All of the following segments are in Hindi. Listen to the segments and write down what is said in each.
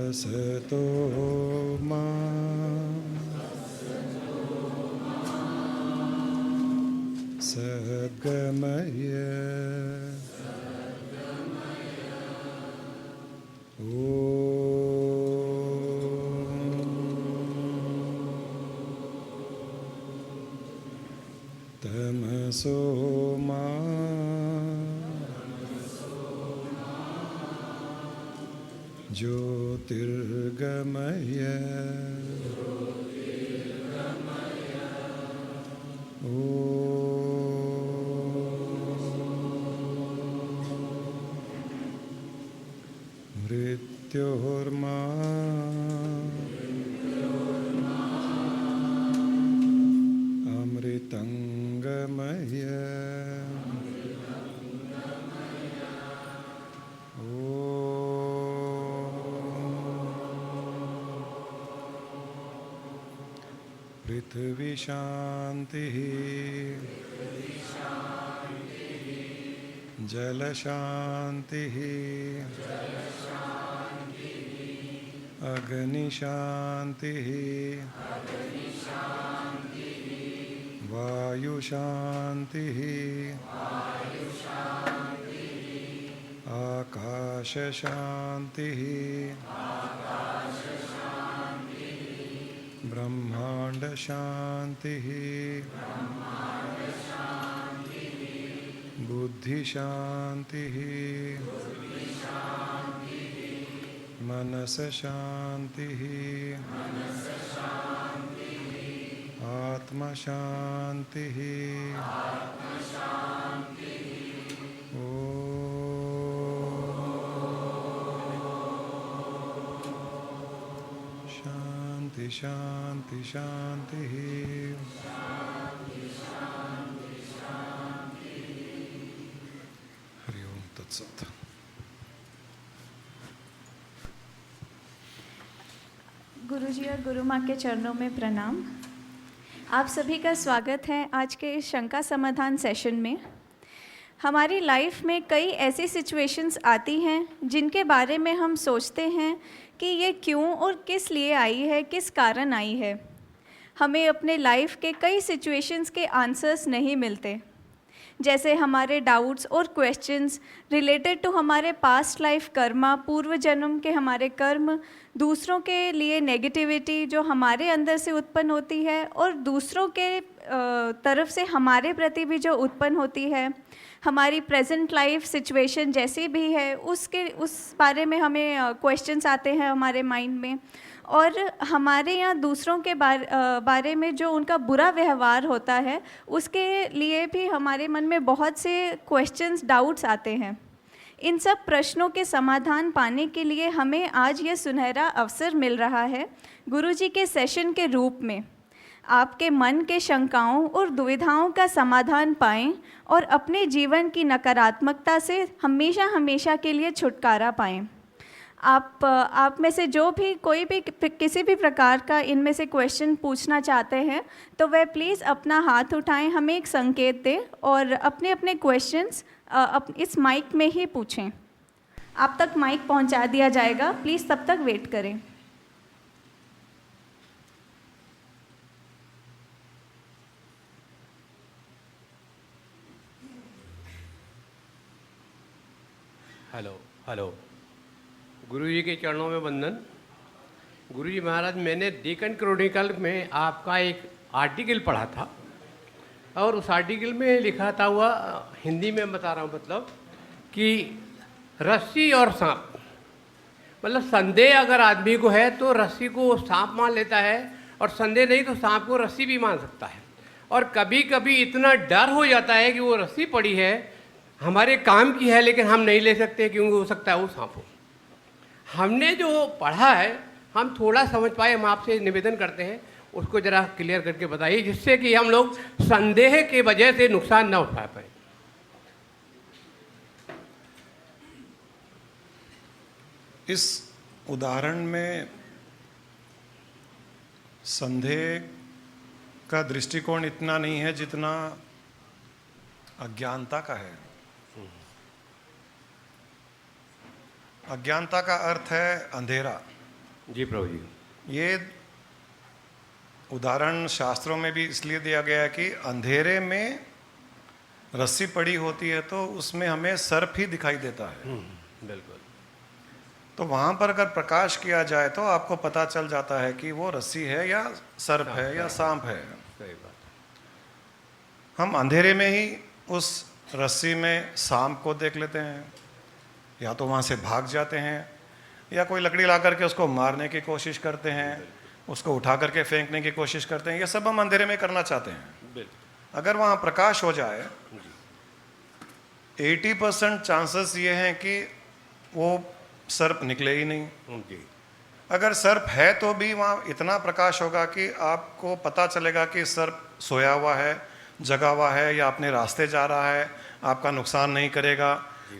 असतो मा सद्गमय तमसो मा ज्योतिर्गमय मृत्योर्मा अमृतंगमय पृथ्वी शांति जल शांति अग्नि शांति वायु शांति आकाश शांति ब्रह्मांड शांति बुद्धि शांति मनस शांति आत्मा शांति शांति शांति शांति। हरि ओम तत्सत। गुरुजी और गुरु माँ के चरणों में प्रणाम। आप सभी का स्वागत है आज के इस शंका समाधान सेशन में। हमारी लाइफ में कई ऐसी सिचुएशंस आती हैं जिनके बारे में हम सोचते हैं कि ये क्यों और किस लिए आई है, किस कारण आई है। हमें अपने लाइफ के कई सिचुएशंस के आंसर्स नहीं मिलते, जैसे हमारे डाउट्स और क्वेश्चंस रिलेटेड टू हमारे पास्ट लाइफ कर्मा, पूर्व जन्म के हमारे कर्म, दूसरों के लिए नेगेटिविटी जो हमारे अंदर से उत्पन्न होती है और दूसरों के तरफ से हमारे प्रति भी जो उत्पन्न होती है, हमारी प्रेजेंट लाइफ सिचुएशन जैसी भी है उस बारे में हमें क्वेश्चंस आते हैं हमारे माइंड में। और हमारे यहाँ दूसरों के बारे में जो उनका बुरा व्यवहार होता है उसके लिए भी हमारे मन में बहुत से क्वेश्चंस, डाउट्स आते हैं। इन सब प्रश्नों के समाधान पाने के लिए हमें आज ये सुनहरा अवसर मिल रहा है गुरुजी के सेशन के रूप में। आपके मन के शंकाओं और दुविधाओं का समाधान पाएं और अपने जीवन की नकारात्मकता से हमेशा हमेशा के लिए छुटकारा पाएं। आप में से जो भी कोई भी किसी भी प्रकार का इनमें से क्वेश्चन पूछना चाहते हैं तो वह प्लीज़ अपना हाथ उठाएं, हमें एक संकेत दें और अपने अपने क्वेश्चंस इस माइक में ही पूछें। आप तक माइक पहुंचा दिया जाएगा, प्लीज़ तब तक वेट करें। Hello hello. गुरुजी के चरणों में वंदन। गुरुजी महाराज, मैंने डेक्कन क्रॉनिकल में आपका एक आर्टिकल पढ़ा था और उस आर्टिकल में लिखा था हुआ, हिंदी में बता रहा हूँ, मतलब कि रस्सी और सांप, मतलब संदेह अगर आदमी को है तो रस्सी को सांप मान लेता है और संदेह नहीं तो सांप को रस्सी भी मान सकता है। और कभी कभी इतना डर हो जाता है कि वो रस्सी पड़ी है, हमारे काम की है, लेकिन हम नहीं ले सकते क्योंकि हो सकता है वो सांप हो। हमने जो पढ़ा है हम थोड़ा समझ पाए, हम आपसे निवेदन करते हैं उसको ज़रा क्लियर करके बताइए, जिससे कि हम लोग संदेह के वजह से नुकसान न उठा पाए। इस उदाहरण में संदेह का दृष्टिकोण इतना नहीं है जितना अज्ञानता का है। अज्ञानता का अर्थ है अंधेरा। जी प्रभु जी। ये उदाहरण शास्त्रों में भी इसलिए दिया गया है कि अंधेरे में रस्सी पड़ी होती है तो उसमें हमें सर्प ही दिखाई देता है। बिल्कुल। तो वहाँ पर अगर प्रकाश किया जाए तो आपको पता चल जाता है कि वो रस्सी है या सर्प है या सांप है। सही बात। हम अंधेरे में ही उस रस्सी में सांप को देख लेते हैं, या तो वहाँ से भाग जाते हैं, या कोई लकड़ी ला करके उसको मारने की कोशिश करते हैं, उसको उठा करके फेंकने की कोशिश करते हैं। ये सब हम अंधेरे में करना चाहते हैं। बिल्कुल। अगर वहाँ प्रकाश हो जाए 80% चांसेस ये हैं कि वो सर्प निकले ही नहीं। जी। अगर सर्प है तो भी वहाँ इतना प्रकाश होगा कि आपको पता चलेगा कि सर्प सोया हुआ है, जगा हुआ है, या अपने रास्ते जा रहा है, आपका नुकसान नहीं करेगा।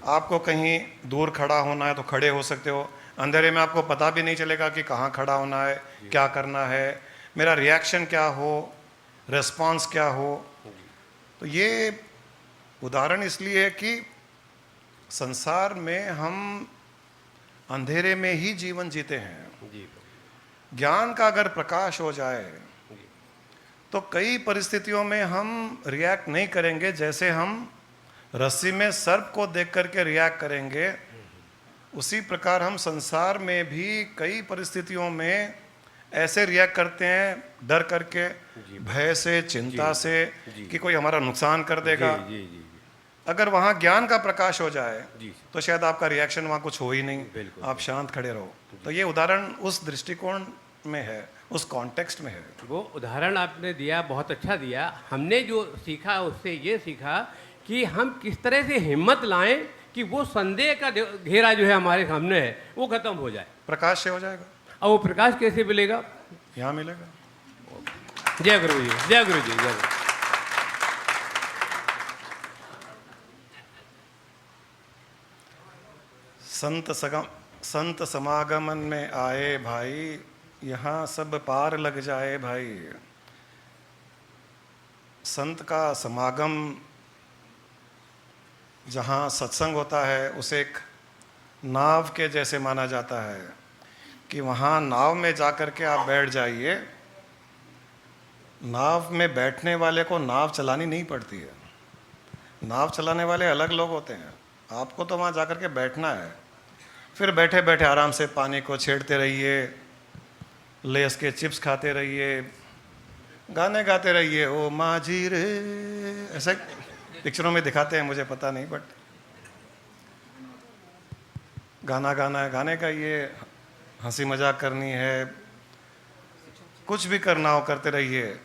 आपको कहीं दूर खड़ा होना है तो खड़े हो सकते हो। अंधेरे में आपको पता भी नहीं चलेगा कि कहाँ खड़ा होना है, क्या करना है, मेरा रिएक्शन क्या हो, रिस्पॉन्स क्या हो। तो ये उदाहरण इसलिए है कि संसार में हम अंधेरे में ही जीवन जीते हैं। जी। ज्ञान का अगर प्रकाश हो जाए तो कई परिस्थितियों में हम रिएक्ट नहीं करेंगे जैसे हम रस्सी में सर्प को देख करके रिएक्ट करेंगे। उसी प्रकार हम संसार में भी कई परिस्थितियों में ऐसे रिएक्ट करते हैं, डर करके, भय से, चिंता से कि कोई हमारा नुकसान कर देगा। जी जी जी। अगर वहाँ ज्ञान का प्रकाश हो जाए जी। तो शायद आपका रिएक्शन वहाँ कुछ हो ही नहीं, बिल्कुल। आप शांत खड़े रहो। तो ये उदाहरण उस दृष्टिकोण में है, उस कॉन्टेक्स्ट में है। वो उदाहरण आपने दिया, बहुत अच्छा दिया। हमने जो सीखा उससे ये सीखा कि हम किस तरह से हिम्मत लाएं कि वो संदेह का घेरा जो है हमारे सामने है वो खत्म हो जाए। प्रकाश से हो जाएगा। और वो प्रकाश कैसे मिलेगा? यहाँ मिलेगा। जय गुरु जी, जय गुरु जी, जय गुरु। संत समागमन में आए भाई, यहाँ सब पार लग जाए भाई। संत का समागम जहाँ सत्संग होता है उसे एक नाव के जैसे माना जाता है कि वहाँ नाव में जाकर के आप बैठ जाइए। नाव में बैठने वाले को नाव चलानी नहीं पड़ती है। नाव चलाने वाले अलग लोग होते हैं, आपको तो वहाँ जाकर के बैठना है। फिर बैठे बैठे आराम से पानी को छेड़ते रहिए, लेस के चिप्स खाते रहिए, गाने गाते रहिए, ओ माझी रे, ऐसे पिक्चरों में दिखाते हैं, मुझे पता नहीं, बट गाना गाना है, गाने का ये हंसी मजाक करनी है, कुछ भी करना हो करते रहिए।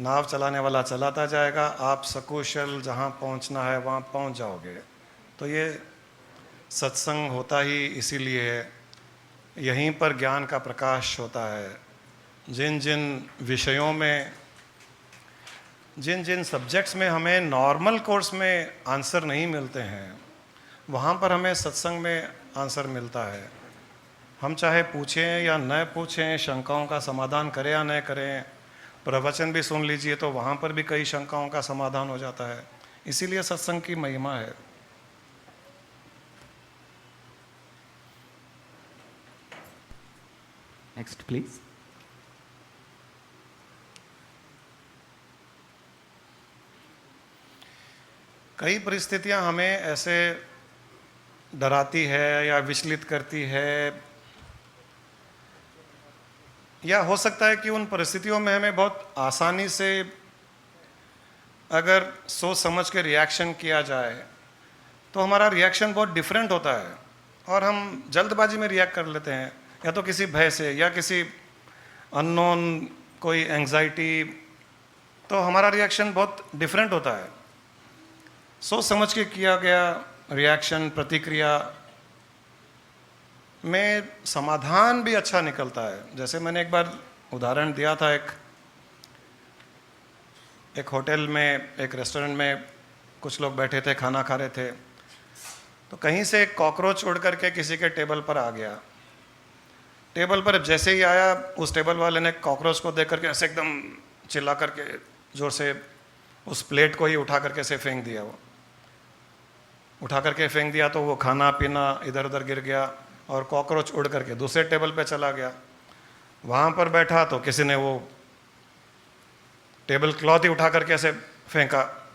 नाव चलाने वाला चलाता जाएगा, आप सकुशल जहाँ पहुँचना है वहाँ पहुँच जाओगे। तो ये सत्संग होता ही इसीलिए है, यहीं पर ज्ञान का प्रकाश होता है। जिन जिन विषयों में, जिन जिन सब्जेक्ट्स में हमें नॉर्मल कोर्स में आंसर नहीं मिलते हैं, वहाँ पर हमें सत्संग में आंसर मिलता है। हम चाहे पूछें या न पूछें, शंकाओं का समाधान करें या न करें, प्रवचन भी सुन लीजिए तो वहाँ पर भी कई शंकाओं का समाधान हो जाता है। इसीलिए सत्संग की महिमा है। Next please. कई परिस्थितियां हमें ऐसे डराती है या विचलित करती है, या हो सकता है कि उन परिस्थितियों में हमें बहुत आसानी से अगर सोच समझ के रिएक्शन किया जाए तो हमारा रिएक्शन बहुत डिफरेंट होता है और हम जल्दबाजी में रिएक्ट कर लेते हैं, या तो किसी भय से या किसी अननोन कोई एंग्जाइटी, तो हमारा रिएक्शन बहुत डिफरेंट होता है। सोच समझ के किया गया रिएक्शन, प्रतिक्रिया में समाधान भी अच्छा निकलता है। जैसे मैंने एक बार उदाहरण दिया था, एक होटल में, एक रेस्टोरेंट में कुछ लोग बैठे थे, खाना खा रहे थे, तो कहीं से एक कॉकरोच उड़ करके किसी के टेबल पर आ गया। टेबल पर जैसे ही आया, उस टेबल वाले ने कॉकरोच को देख करके ऐसे एकदम चिल्ला करके जोर से उस प्लेट को ही उठा करके से फेंक दिया। वो उठा करके फेंक दिया तो वो खाना पीना इधर उधर गिर गया और कॉकरोच उड़ करके दूसरे टेबल पे चला गया। वहाँ पर बैठा तो किसी ने वो टेबल क्लॉथ ही उठा करके ऐसे फेंका,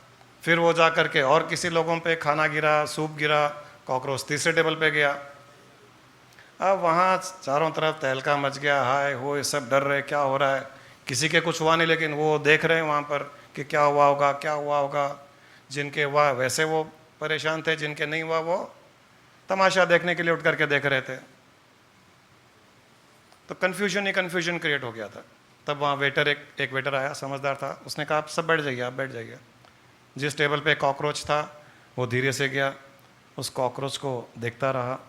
फिर वो जा करके और किसी लोगों पे खाना गिरा, सूप गिरा, कॉकरोच तीसरे टेबल पे गया। अब वहाँ चारों तरफ तहलका मच गया, हाय हो ये सब डर रहे क्या हो रहा है। किसी के कुछ हुआ नहीं, लेकिन वो देख रहे हैं वहाँ पर कि क्या हुआ होगा क्या हुआ होगा। जिनके हुआ वैसे वो परेशान थे, जिनके नहीं हुआ वो तमाशा देखने के लिए उठ करके देख रहे थे। तो कन्फ्यूजन ही कन्फ्यूजन क्रिएट हो गया था। तब वहाँ वेटर एक वेटर आया, समझदार था, उसने कहा आप सब बैठ जाइए, आप बैठ जाइए। जिस टेबल पे कॉकरोच था वो धीरे से गया, उस कॉकरोच को देखता रहा,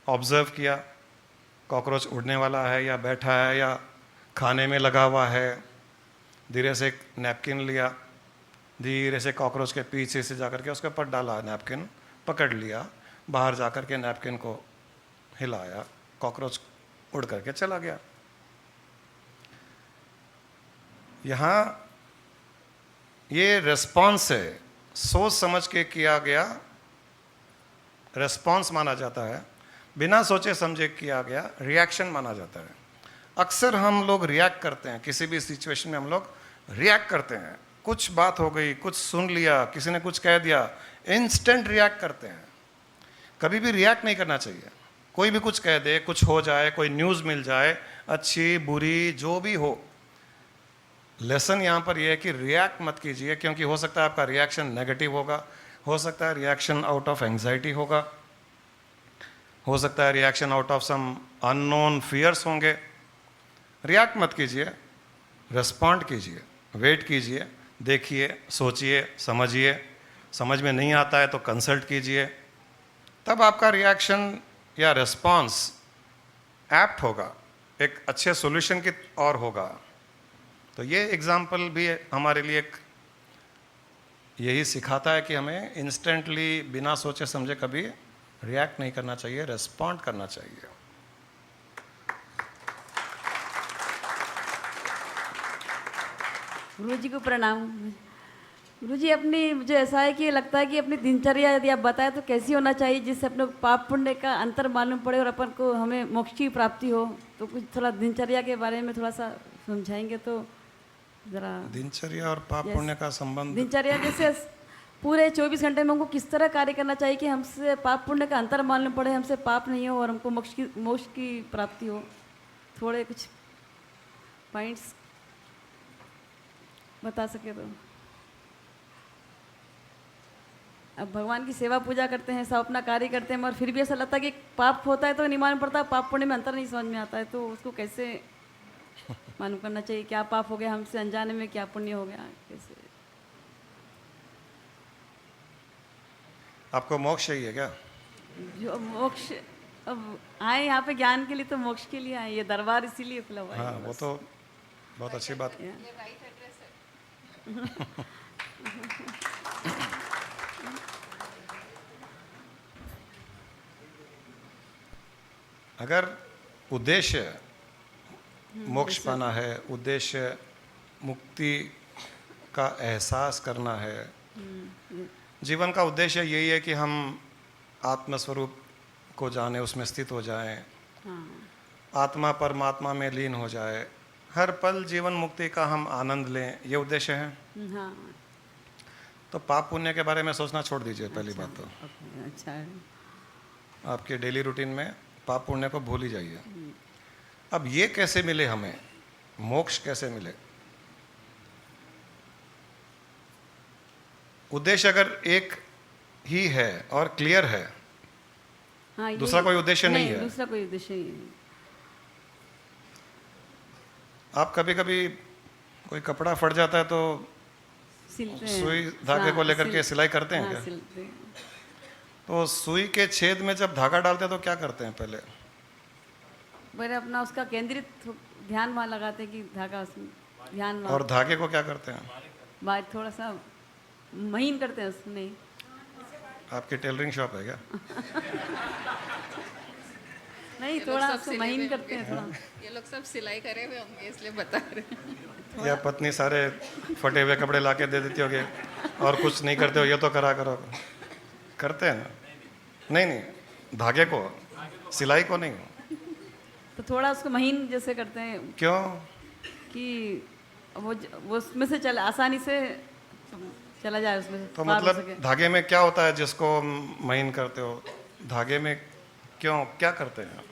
ऑब्जर्व किया कॉकरोच उड़ने वाला है या बैठा है या खाने में लगा हुआ है। धीरे से एक नैपकिन लिया, धीरे से कॉकरोच के पीछे से जा करके उसके ऊपर डाला, नैपकिन पकड़ लिया, बाहर जा करके नैपकिन को हिलाया, कॉकरोच उड़ करके चला गया। यहाँ ये रेस्पॉन्स है, सोच समझ के किया गया रेस्पॉन्स माना जाता है, बिना सोचे समझे किया गया रिएक्शन माना जाता है। अक्सर हम लोग रिएक्ट करते हैं, किसी भी सिचुएशन में हम लोग रिएक्ट करते हैं। कुछ बात हो गई, कुछ सुन लिया, किसी ने कुछ कह दिया, इंस्टेंट रिएक्ट करते हैं। कभी भी रिएक्ट नहीं करना चाहिए। कोई भी कुछ कह दे, कुछ हो जाए, कोई न्यूज़ मिल जाए, अच्छी बुरी जो भी हो, लेसन यहाँ पर यह है कि रिएक्ट मत कीजिए, क्योंकि हो सकता है आपका रिएक्शन नेगेटिव होगा, हो सकता है रिएक्शन आउट ऑफ एंग्जाइटी होगा, हो सकता है reaction out of some unknown fears होंगे। रिएक्ट मत कीजिए, रिस्पॉन्ड कीजिए, वेट कीजिए, देखिए, सोचिए, समझिए। समझ में नहीं आता है तो कंसल्ट कीजिए, तब आपका रिएक्शन या रिस्पॉन्स एप्ट होगा, एक अच्छे सॉल्यूशन की ओर होगा। तो ये एग्जाम्पल भी हमारे लिए एक यही सिखाता है कि हमें इंस्टेंटली बिना सोचे समझे कभी रिएक्ट नहीं करना चाहिए, रिस्पॉन्ड करना चाहिए। गुरु जी को प्रणाम। गुरु जी, अपनी मुझे ऐसा है कि लगता है कि अपनी दिनचर्या यदि आप बताएं तो कैसी होना चाहिए जिससे अपने पाप पुण्य का अंतर मालूम पड़े और अपन को हमें मोक्ष की प्राप्ति हो। तो कुछ थोड़ा दिनचर्या के बारे में थोड़ा सा समझाएंगे तो जरा। दिनचर्या और पाप पुण्य का संबंध? दिनचर्या जैसे पूरे 24 घंटे में हमको किस तरह कार्य करना चाहिए कि हमसे पाप पुण्य का अंतर मालूम पड़े, हमसे पाप नहीं हो और हमको मोक्ष की प्राप्ति हो। थोड़े कुछ पॉइंट्स बता सके तो। अब भगवान की सेवा पूजा करते हैं, सब अपना कार्य करते हैं, मगर फिर भी ऐसा लगता है कि पाप होता है तो नहीं मालूम पड़ता, पाप पुण्य में अंतर नहीं समझ में आता है। तो उसको कैसे मालूम करना चाहिए, क्या पाप हो गया हमसे अनजाने में, क्या पुण्य हो गया, कैसे? आपको मोक्ष चाहिए क्या? जो मोक्ष, अब आए यहाँ पे ज्ञान के लिए तो मोक्ष के लिए आए, ये दरबार इसीलिए खुला हुआ है। हाँ, वो तो बहुत अच्छी बात है। अगर उद्देश्य मोक्ष पाना है, उद्देश्य मुक्ति का एहसास करना है, जीवन का उद्देश्य यही है कि हम आत्मस्वरूप को जाने, उसमें स्थित हो जाएं, आत्मा परमात्मा में लीन हो जाए, हर पल जीवन मुक्ति का हम आनंद लें, ये उद्देश्य है। हाँ। तो पाप पुण्य के बारे में सोचना छोड़ दीजिए। पहली बात तो अच्छा है। आपके डेली रूटीन में पाप पुण्य को भूल ही जाइए। अब ये कैसे मिले हमें, मोक्ष कैसे मिले? उद्देश्य अगर एक ही है और क्लियर है, हाँ, दूसरा कोई उद्देश्य नहीं है। दूसरा कोई उद्देश्य नहीं है। आप कभी कभी कोई कपड़ा फट जाता है तो सिलते हैं। सुई धागे को लेकर के सिलाई करते हैं हाँ, क्या? सिलते हैं। तो सुई के छेद में जब धागा डालते हैं तो क्या करते हैं? पहले अपना उसका केंद्रित ध्यान वहाँ लगाते हैं कि धागा उसमें ध्यान वहाँ, और धागे को क्या करते हैं? बाद थोड़ा सा महीन करते हैं उसमें। आपकी टेलरिंग शॉप है क्या? नहीं, थोड़ा सा महीन करते हैं थोड़ा। ये लोग सब सिलाई करे हुए होंगे इसलिए बता रहे हैं। या पत्नी सारे फटे हुए कपड़े ला के दे देती होगी और कुछ नहीं करते हो, ये तो करा करो। करते हैं ना? नहीं नहीं, धागे को, सिलाई को नहीं। तो थोड़ा उसको महीन जैसे करते हैं क्यों? कि वो उसमें से चले, आसानी से चला जाए उसमें से, तो पार हो मतलब सके। धागे में क्या होता है जिसको महीन करते हो? धागे में क्यों, क्या करते हैं?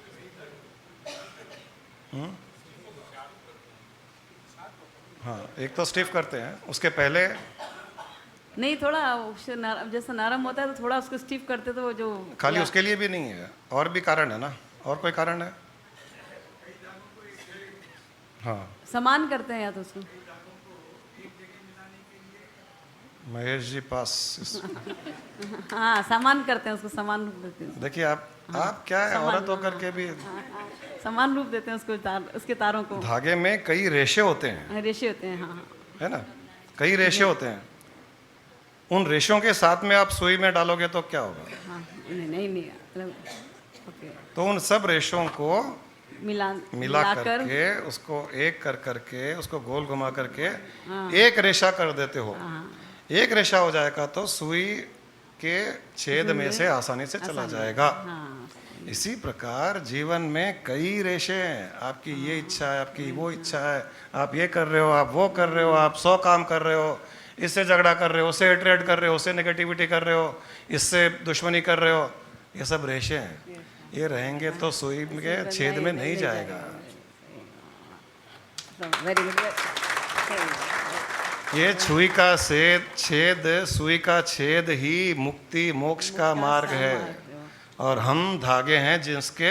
हाँ, एक तो स्टिफ करते हैं, उसके पहले नहीं, थोड़ा उससे जैसा नरम होता है तो थोड़ा उसको स्टिफ करते तो वो जो खाली उसके लिए भी नहीं है, और भी कारण है ना? और कोई कारण है? हाँ, समान करते हैं या तो उसको। महेश जी पास हाँ, समान करते हैं उसको, समान रूप देते हैं। देखिए आप क्या है, औरत होकर के भी समान रूप देते हैं उसको, उसके तारों को। धागे में कई रेशे होते हैं, रेशे होते हैं, हाँ। है ना? कई रेशे होते हैं। उन रेशों के साथ में आप सुई में डालोगे तो क्या होगा? हाँ, नहीं नहीं, मतलब ओके, तो उन सब रेशों को मिला मिलाकर करके उसको एक कर करके उसको गोल घुमा करके एक रेशा कर देते हो। एक रेशा हो जाएगा तो सुई के छेद में से आसानी से चला जाएगा। हाँ, इसी प्रकार जीवन में कई रेशे हैं। आपकी ये इच्छा है, आपकी वो इच्छा है, आप ये कर रहे हो, आप वो कर रहे हो, आप 100 काम कर रहे हो, इससे झगड़ा कर रहे हो, उससे हेट्रेड कर रहे हो, उससे नेगेटिविटी कर रहे हो, इससे दुश्मनी कर रहे हो। ये सब रेशे हैं, ये रहेंगे तो सुई के छेद में नहीं जाएगा। Very good. ये छुई का छेद सुई का छेद ही मुक्ति मोक्ष का मार्ग है। और हम धागे हैं जिसके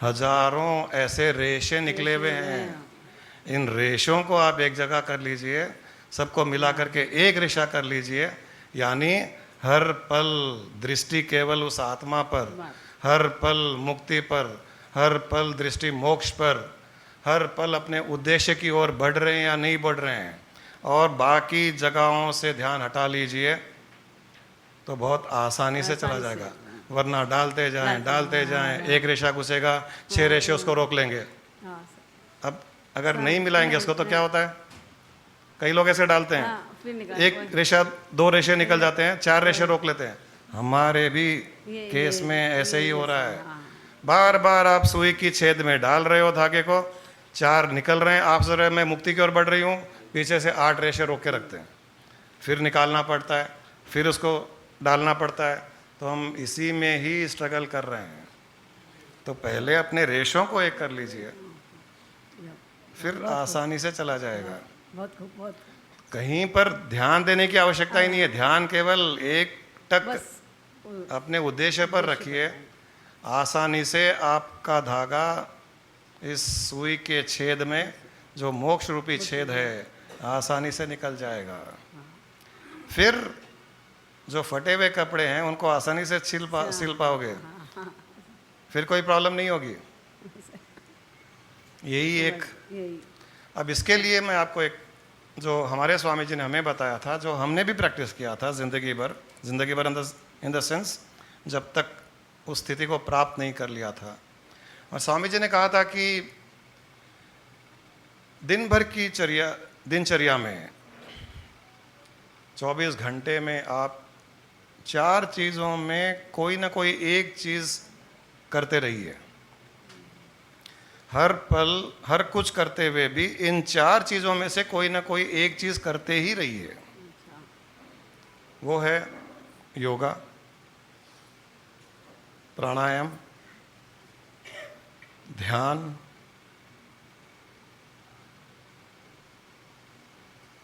हजारों ऐसे रेशे निकले हुए हैं। इन रेशों को आप एक जगह कर लीजिए, सबको मिला करके एक रेशा कर लीजिए, यानी हर पल दृष्टि केवल उस आत्मा पर, हर पल मुक्ति पर, हर पल दृष्टि मोक्ष पर, हर पल अपने उद्देश्य की ओर बढ़ रहे हैं या नहीं बढ़ रहे हैं, और बाकी जगहों से ध्यान हटा लीजिए तो बहुत आसानी से चला जाएगा। वरना डालते जाएं, एक रेशा घुसेगा, 6 रेशे उसको रोक लेंगे। अब अगर नहीं मिलाएंगे उसको तो क्या होता है? कई लोग ऐसे डालते हैं, एक रेशा 2 रेशे निकल जाते हैं, 4 रेशे रोक लेते हैं। हमारे भी केस में ऐसे ही हो रहा है। बार बार आप सुई की छेद में डाल रहे हो धागे को, 4 निकल रहे हैं, आप सोच रहे हैं मैं मुक्ति की ओर बढ़ रही हूँ, पीछे से 8 रेशे रोक के रखते हैं, फिर निकालना पड़ता है, फिर उसको डालना पड़ता है। तो हम इसी में ही स्ट्रगल कर रहे हैं। तो पहले अपने रेशों को एक कर लीजिए, फिर आसानी से चला जाएगा। बहुत खूब, बहुत कहीं पर ध्यान देने की आवश्यकता ही नहीं है। ध्यान केवल एक टक अपने उद्देश्य पर रखिए, आसानी से आपका धागा इस सुई के छेद में, जो मोक्ष रूपी छेद है, आसानी से निकल जाएगा। फिर जो फटे हुए कपड़े हैं उनको आसानी से सिल पाओगे, फिर कोई प्रॉब्लम नहीं होगी। यही एक। अब इसके लिए मैं आपको एक, जो हमारे स्वामी जी ने हमें बताया था, जो हमने भी प्रैक्टिस किया था जिंदगी भर इन द सेंस जब तक उस स्थिति को प्राप्त नहीं कर लिया था। और स्वामी जी ने कहा था कि दिन भर की दिनचर्या में 24 घंटे में आप 4 चीज़ों में कोई ना कोई एक चीज़ करते रहिए। हर पल हर कुछ करते हुए भी इन 4 चीज़ों में से कोई ना कोई एक चीज़ करते ही रहिए। वो है योगा, प्राणायाम, ध्यान,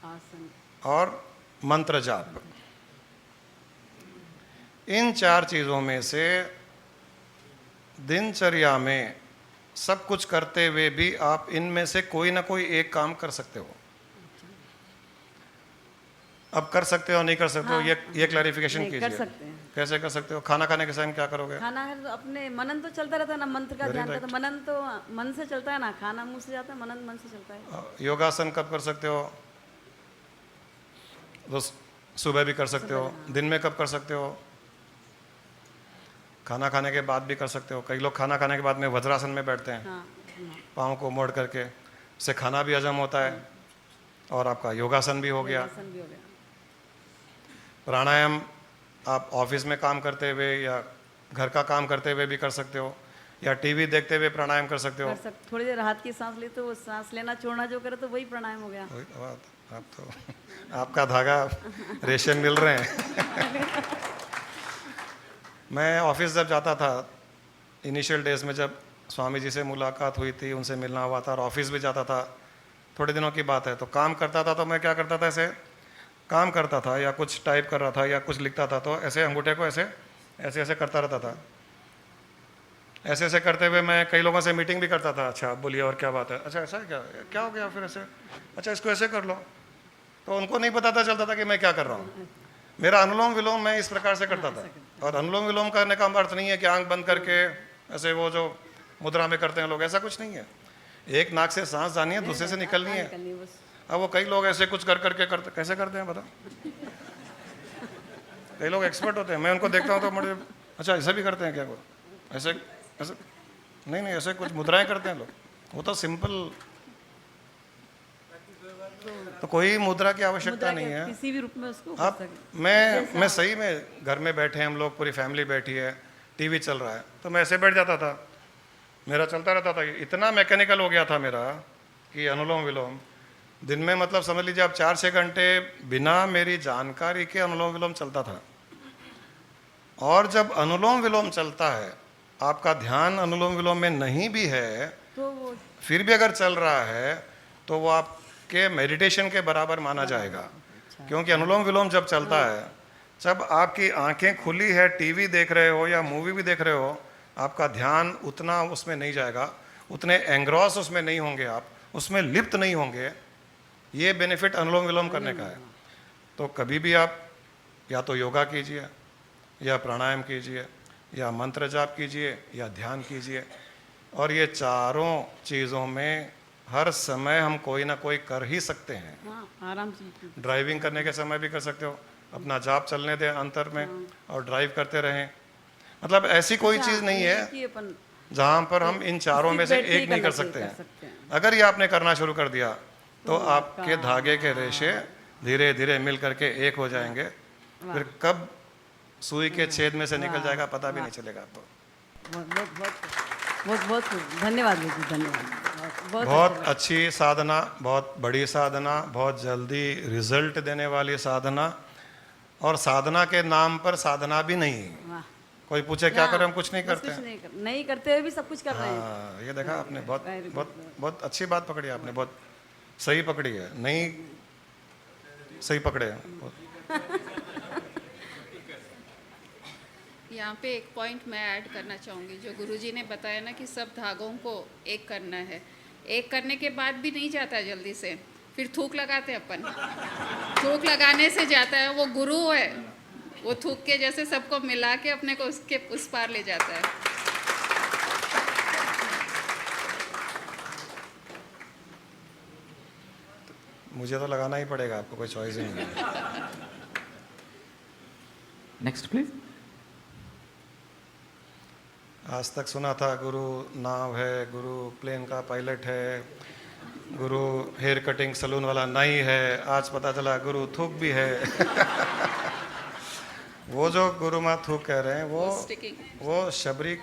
आसन और मंत्र जाप। इन 4 चीज़ों में से दिनचर्या में सब कुछ करते हुए भी आप इनमें से कोई ना कोई एक काम कर सकते हो। अब कर सकते हो नहीं कर सकते हो, ये क्लैरिफिकेशन नहीं, कीजिए। कर सकते हैं। कैसे कर सकते हो? खाना खाने के समय क्या करोगे? खाना है तो अपने मनन तो चलता रहता है ना, मंत्र का ध्यान करता, मनन तो मन से चलता है ना, खाना मुंह से जाता है, मनन मन से चलता है। योगासन कब कर सकते हो? तो सुबह भी कर सकते हो। दिन में कब कर सकते हो? खाना खाने के बाद भी कर सकते हो। कई लोग खाना खाने के बाद में वज्रासन में बैठते हैं, हाँ, पाँव को मोड़ करके, उससे खाना भी हजम होता है। और आपका योगासन भी हो गया। आसन भी हो गया। प्राणायाम आप ऑफिस में काम करते हुए या घर का काम करते हुए भी कर सकते हो, या टीवी देखते हुए प्राणायाम कर सकते हो। कर सकते, थोड़ी देर हाथ की सांस ले तो वो सांस लेना छोड़ना जो करे तो वही प्राणायाम हो गया। वही तो बात, आप तो आपका धागा रेशम मिल रहे हैं। मैं ऑफिस जब जाता था इनिशियल डेज में, जब स्वामी जी से मुलाकात हुई थी, उनसे मिलना हुआ था और ऑफिस भी जाता था, थोड़े दिनों की बात है, तो काम करता था तो मैं क्या करता था, ऐसे काम करता था या कुछ टाइप कर रहा था या कुछ लिखता था, तो ऐसे अंगूठे को ऐसे ऐसे ऐसे करता रहता था। ऐसे ऐसे करते हुए मैं कई लोगों से मीटिंग भी करता था। अच्छा बोलिए और क्या बात है, अच्छा ऐसा है क्या, क्या हो गया फिर ऐसे, अच्छा इसको ऐसे कर लो। तो उनको नहीं पता था चलता था कि मैं क्या कर रहा हूँ। मेरा अनुलोम विलोम मैं इस प्रकार से करता था। और अनुलोम विलोम करने का अर्थ नहीं है कि आंख बंद करके ऐसे वो जो मुद्रा में करते हैं लोग, ऐसा कुछ नहीं है। एक नाक से सांस जानी है, दूसरे से निकलनी है। निकलनी बस। अब वो कई लोग ऐसे कुछ कर करके करते, कैसे करते हैं बताओ। कई लोग एक्सपर्ट होते हैं, मैं उनको देखता हूँ तो मुझे, अच्छा ऐसे भी करते हैं क्या वो, ऐसे ऐसे नहीं नहीं, ऐसे कुछ मुद्राएं करते हैं लोग, वो तो सिंपल। तो कोई मुद्रा की आवश्यकता नहीं है। किसी भी रूप में उसको कर आप सके। मैं सही में घर में बैठे हैं हम लोग, पूरी फैमिली बैठी है, टीवी चल रहा है, तो मैं ऐसे बैठ जाता था, मेरा चलता रहता था। इतना मैकेनिकल हो गया था मेरा कि अनुलोम विलोम दिन में, मतलब समझ लीजिए आप 4-6 घंटे बिना मेरी जानकारी के अनुलोम विलोम चलता था। और जब अनुलोम विलोम चलता है, आपका ध्यान अनुलोम विलोम में नहीं भी है तो वो फिर भी अगर चल रहा है तो वो आपके मेडिटेशन के बराबर माना जाएगा। क्योंकि अनुलोम विलोम जब चलता है, जब आपकी आंखें खुली है, टीवी देख रहे हो या मूवी भी देख रहे हो, आपका ध्यान उतना उसमें नहीं जाएगा, उतने एंग्रॉस उसमें नहीं होंगे, आप उसमें लिप्त नहीं होंगे। ये बेनिफिट अनुलोम विलोम करने का है। तो कभी भी आप या तो योगा कीजिए या प्राणायाम कीजिए या मंत्र जाप कीजिए या ध्यान कीजिए, और ये चारों चीज़ों में हर समय हम कोई ना कोई कर ही सकते हैं। हाँ आराम से। ड्राइविंग करने के समय भी कर सकते हो, अपना जाप चलने दें अंतर में और ड्राइव करते रहें। मतलब ऐसी कोई चीज़ नहीं है कि अपन जहाँ पर हम इन चारों में से बैठ के एक नहीं करना कर सकते कर हैं। सकते हैं। अगर ये आपने करना शुरू कर दिया तो आपके धागे के रेशे धीरे धीरे मिल करके एक हो जाएंगे। फिर कब सुई के छेद में से निकल जाएगा पता भी नहीं चलेगा आपको। बहुत बहुत बहुत बहुत बहुत धन्यवाद गुरु जी, धन्यवाद। बहुत अच्छी साधना, बहुत बड़ी साधना, बहुत जल्दी रिजल्ट देने वाली साधना, और साधना के नाम पर साधना भी नहीं। वाह। कोई पूछे क्या करें, हम कुछ नहीं करते हैं। नहीं करते हुए भी सब कुछ कर रहे हैं। हाँ, ये देखा आपने, बहुत बहुत बहुत अच्छी बात पकड़ी आपने, बहुत सही पकड़ी है, नहीं सही पकड़े हैं। यहाँ पे एक पॉइंट मैं ऐड करना चाहूँगी, जो गुरुजी ने बताया ना कि सब धागों को एक करना है। एक करने के बाद भी नहीं जाता जल्दी से, फिर थूक लगाते हैं अपन। थूक लगाने से जाता है, वो गुरु है, वो थूक के जैसे सबको मिला के अपने को उसके उस पार ले जाता है। मुझे तो लगाना ही पड़ेगा, आपको कोई चॉइस ही नहीं है। Next please. आज तक सुना था गुरु नाव है, गुरु प्लेन का पायलट है, गुरु हेयर कटिंग सलून वाला नहीं है, आज पता चला गुरु थूक भी है। वो जो गुरु माँ थूक कह रहे हैं वो शबरी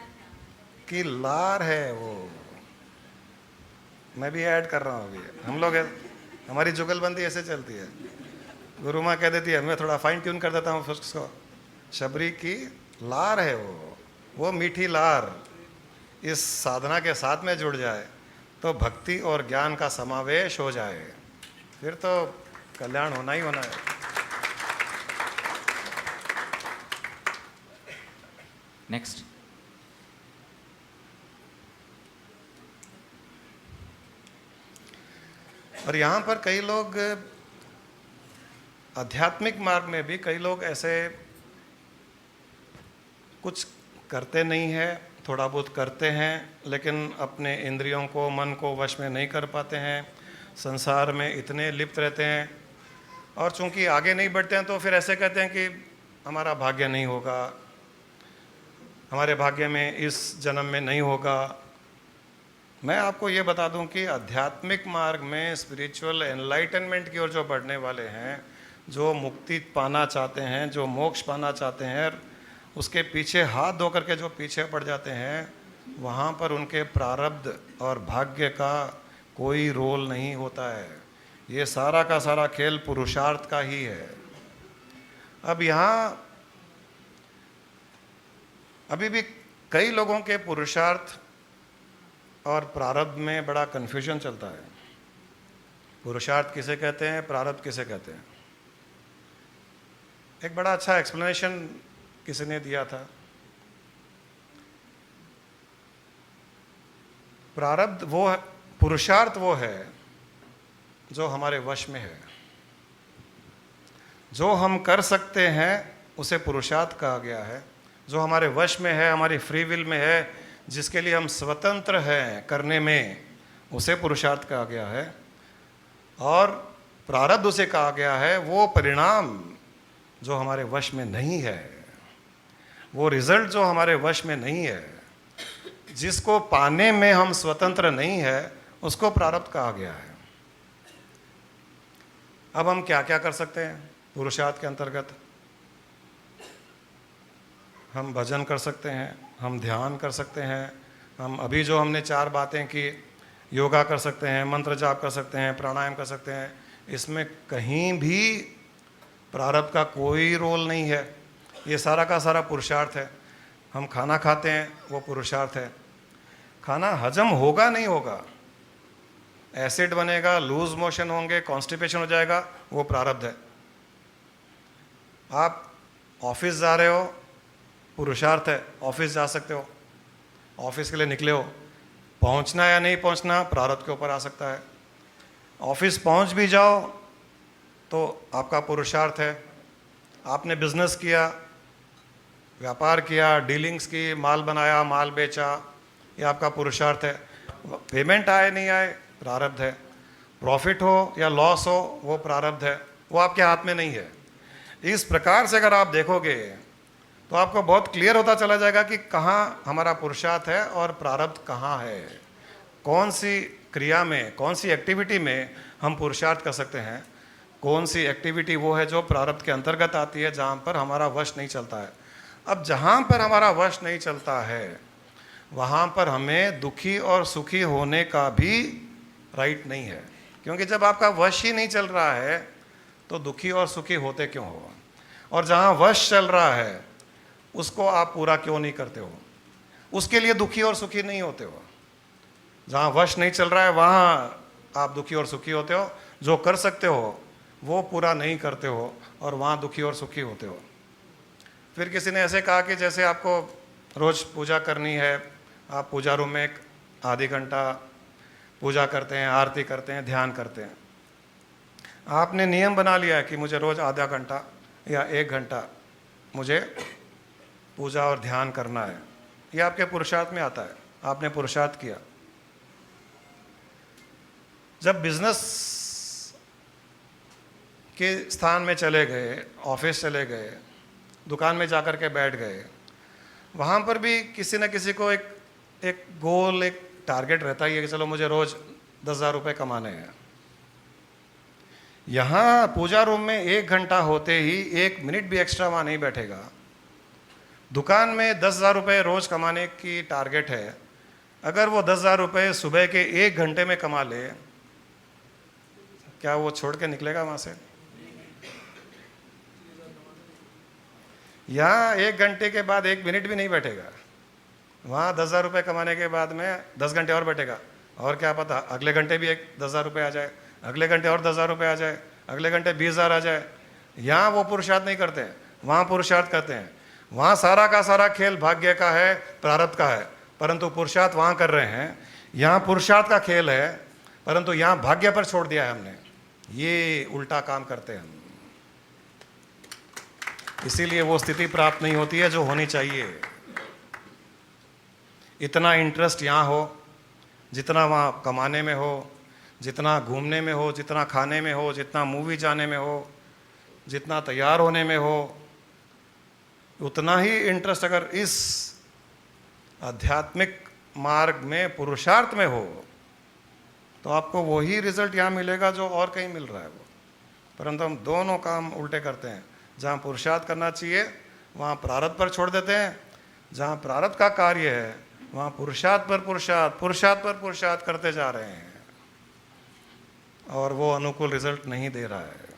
की लार है। वो मैं भी ऐड कर रहा हूँ अभी। हम लोग हमारी जुगलबंदी ऐसे चलती है, गुरु माँ कह देती है, मैं थोड़ा फाइन ट्यून कर देता हूँ उसको। शबरी की लार है वो मीठी लार इस साधना के साथ में जुड़ जाए तो भक्ति और ज्ञान का समावेश हो जाए, फिर तो कल्याण होना ही होना है। नेक्स्ट। और यहाँ पर कई लोग आध्यात्मिक मार्ग में भी कई लोग ऐसे कुछ करते नहीं है, थोड़ा बहुत करते हैं लेकिन अपने इंद्रियों को, मन को वश में नहीं कर पाते हैं, संसार में इतने लिप्त रहते हैं और चूंकि आगे नहीं बढ़ते हैं तो फिर ऐसे कहते हैं कि हमारा भाग्य नहीं होगा, हमारे भाग्य में इस जन्म में नहीं होगा। मैं आपको ये बता दूं कि आध्यात्मिक मार्ग में स्पिरिचुअल एनलाइटनमेंट की ओर जो बढ़ने वाले हैं, जो मुक्ति पाना चाहते हैं, जो मोक्ष पाना चाहते हैं, उसके पीछे हाथ धो करके जो पीछे पड़ जाते हैं, वहाँ पर उनके प्रारब्ध और भाग्य का कोई रोल नहीं होता है। ये सारा का सारा खेल पुरुषार्थ का ही है। अब यहाँ अभी भी कई लोगों के पुरुषार्थ और प्रारब्ध में बड़ा कन्फ्यूजन चलता है। पुरुषार्थ किसे कहते हैं, प्रारब्ध किसे कहते हैं? एक बड़ा अच्छा एक्सप्लेनेशन किसी ने दिया था। प्रारब्ध वो है, पुरुषार्थ वो है जो हमारे वश में है। जो हम कर सकते हैं उसे पुरुषार्थ कहा गया है। जो हमारे वश में है, हमारी फ्री विल में है, जिसके लिए हम स्वतंत्र हैं करने में, उसे पुरुषार्थ कहा गया है। और प्रारब्ध उसे कहा गया है वो परिणाम जो हमारे वश में नहीं है, वो रिजल्ट जो हमारे वश में नहीं है, जिसको पाने में हम स्वतंत्र नहीं है, उसको प्रारब्ध कहा गया है। अब हम क्या क्या कर सकते हैं पुरुषार्थ के अंतर्गत? हम भजन कर सकते हैं, हम ध्यान कर सकते हैं, हम अभी जो हमने 4 बातें की, योगा कर सकते हैं, मंत्र जाप कर सकते हैं, प्राणायाम कर सकते हैं। इसमें कहीं भी प्रारब्ध का कोई रोल नहीं है। ये सारा का सारा पुरुषार्थ है। हम खाना खाते हैं, वो पुरुषार्थ है। खाना हजम होगा नहीं होगा, एसिड बनेगा, लूज मोशन होंगे, कॉन्स्टिपेशन हो जाएगा, वो प्रारब्ध है। आप ऑफिस जा रहे हो, पुरुषार्थ है, ऑफिस जा सकते हो, ऑफिस के लिए निकले हो, पहुंचना या नहीं पहुंचना प्रारब्ध के ऊपर आ सकता है। ऑफिस पहुंच भी जाओ तो आपका पुरुषार्थ है। आपने बिजनेस किया, व्यापार किया, डीलिंग्स की, माल बनाया, माल बेचा, ये आपका पुरुषार्थ है। पेमेंट आए नहीं आए प्रारब्ध है। प्रॉफिट हो या लॉस हो वो प्रारब्ध है, वो आपके हाथ में नहीं है। इस प्रकार से अगर आप देखोगे तो आपको बहुत क्लियर होता चला जाएगा कि कहाँ हमारा पुरुषार्थ है और प्रारब्ध कहाँ है। कौन सी क्रिया में, कौन सी एक्टिविटी में हम पुरुषार्थ कर सकते हैं, कौन सी एक्टिविटी वो है जो प्रारब्ध के अंतर्गत आती है, जहाँ पर हमारा वश नहीं चलता है। अब जहाँ पर हमारा वश नहीं चलता है वहाँ पर हमें दुखी और सुखी होने का भी राइट नहीं है, क्योंकि जब आपका वश ही नहीं चल रहा है तो दुखी और सुखी होते क्यों हो? और जहाँ वश चल रहा है उसको आप पूरा क्यों नहीं करते हो? उसके लिए दुखी और सुखी नहीं होते हो। जहाँ वश नहीं चल रहा है वहाँ आप दुखी और सुखी होते हो। जो कर सकते हो वो पूरा नहीं करते हो और वहाँ दुखी और सुखी होते हो। फिर किसी ने ऐसे कहा कि जैसे आपको रोज़ पूजा करनी है, आप पूजा रूम में आधी घंटा पूजा करते हैं, आरती करते हैं, ध्यान करते हैं। आपने नियम बना लिया है कि मुझे रोज़ आधा घंटा या 1 घंटा मुझे पूजा और ध्यान करना है। ये आपके पुरुषार्थ में आता है, आपने पुरुषार्थ किया। जब बिजनेस के स्थान में चले गए, ऑफिस चले गए, दुकान में जाकर के बैठ गए, वहाँ पर भी किसी न किसी को एक गोल, एक टारगेट रहता ही है कि चलो मुझे रोज़ 10,000 रुपये कमाने हैं। यहाँ पूजा रूम में 1 घंटा होते ही 1 मिनट भी एक्स्ट्रा वहाँ नहीं बैठेगा। दुकान में 10,000 रुपये रोज़ कमाने की टारगेट है। अगर वो 10,000 रुपये सुबह के 1 घंटे में कमा ले, क्या वो छोड़ के निकलेगा वहाँ से? यहाँ 1 घंटे के बाद 1 मिनट भी नहीं बैठेगा। वहाँ 10,000 रुपये कमाने के बाद में 10 घंटे और बैठेगा, और क्या पता अगले घंटे भी 10,000 रुपये आ जाए, अगले घंटे और 10,000 रुपये आ जाए, अगले घंटे 20,000 आ जाए। यहाँ वो पुरुषार्थ नहीं करते हैं, वहाँ पुरुषार्थ करते हैं। वहाँ सारा का सारा खेल भाग्य का है, प्रारब्ध का है, परंतु पुरुषार्थ वहाँ कर रहे हैं। यहाँ पुरुषार्थ का खेल है, परंतु यहाँ भाग्य पर छोड़ दिया है हमने। ये उल्टा काम करते हैं हम, इसीलिए वो स्थिति प्राप्त नहीं होती है जो होनी चाहिए। इतना इंटरेस्ट यहाँ हो जितना वहाँ कमाने में हो, जितना घूमने में हो, जितना खाने में हो, जितना मूवी जाने में हो, जितना तैयार होने में हो, उतना ही इंटरेस्ट अगर इस आध्यात्मिक मार्ग में, पुरुषार्थ में हो, तो आपको वही रिजल्ट यहाँ मिलेगा जो और कहीं मिल रहा है वो। परंतु हम दोनों काम उल्टे करते हैं। जहाँ पुरुषार्थ करना चाहिए वहाँ प्रारब्ध पर छोड़ देते हैं, जहाँ प्रारब्ध का कार्य है वहाँ पुरुषार्थ पर पुरुषार्थ, पुरुषार्थ पर पुरुषार्थ करते जा रहे हैं, और वो अनुकूल रिजल्ट नहीं दे रहा है।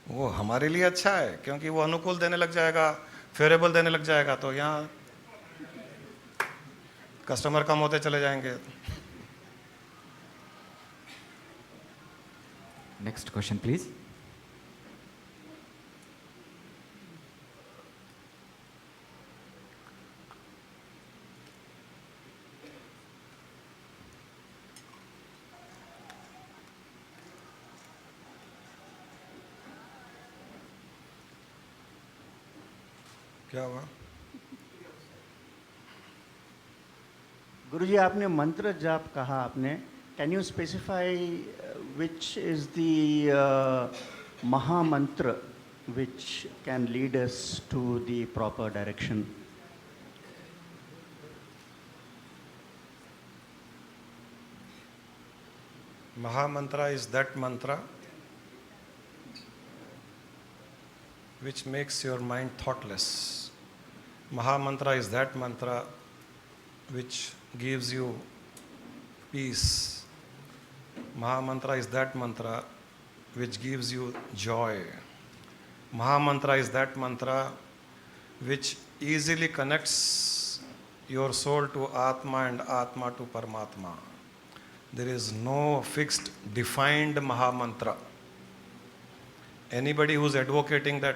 वो हमारे लिए अच्छा है क्योंकि वो अनुकूल देने लग जाएगा, फेवरेबल देने लग जाएगा, तो यहाँ कस्टमर कम होते चले जाएंगे। Next question, please. क्या हुआ? गुरुजी, आपने मंत्र जाप कहा आपने, can you specify which is the महामंत्र which can lead us to the proper direction? Mahamantra is that mantra which makes your mind thoughtless. Mahamantra is that mantra which gives you peace. Mahamantra is that mantra which gives you joy. Mahamantra is that mantra which easily connects your soul to Atma and Atma to Paramatma. There is no fixed, defined Mahamantra. Anybody who's advocating that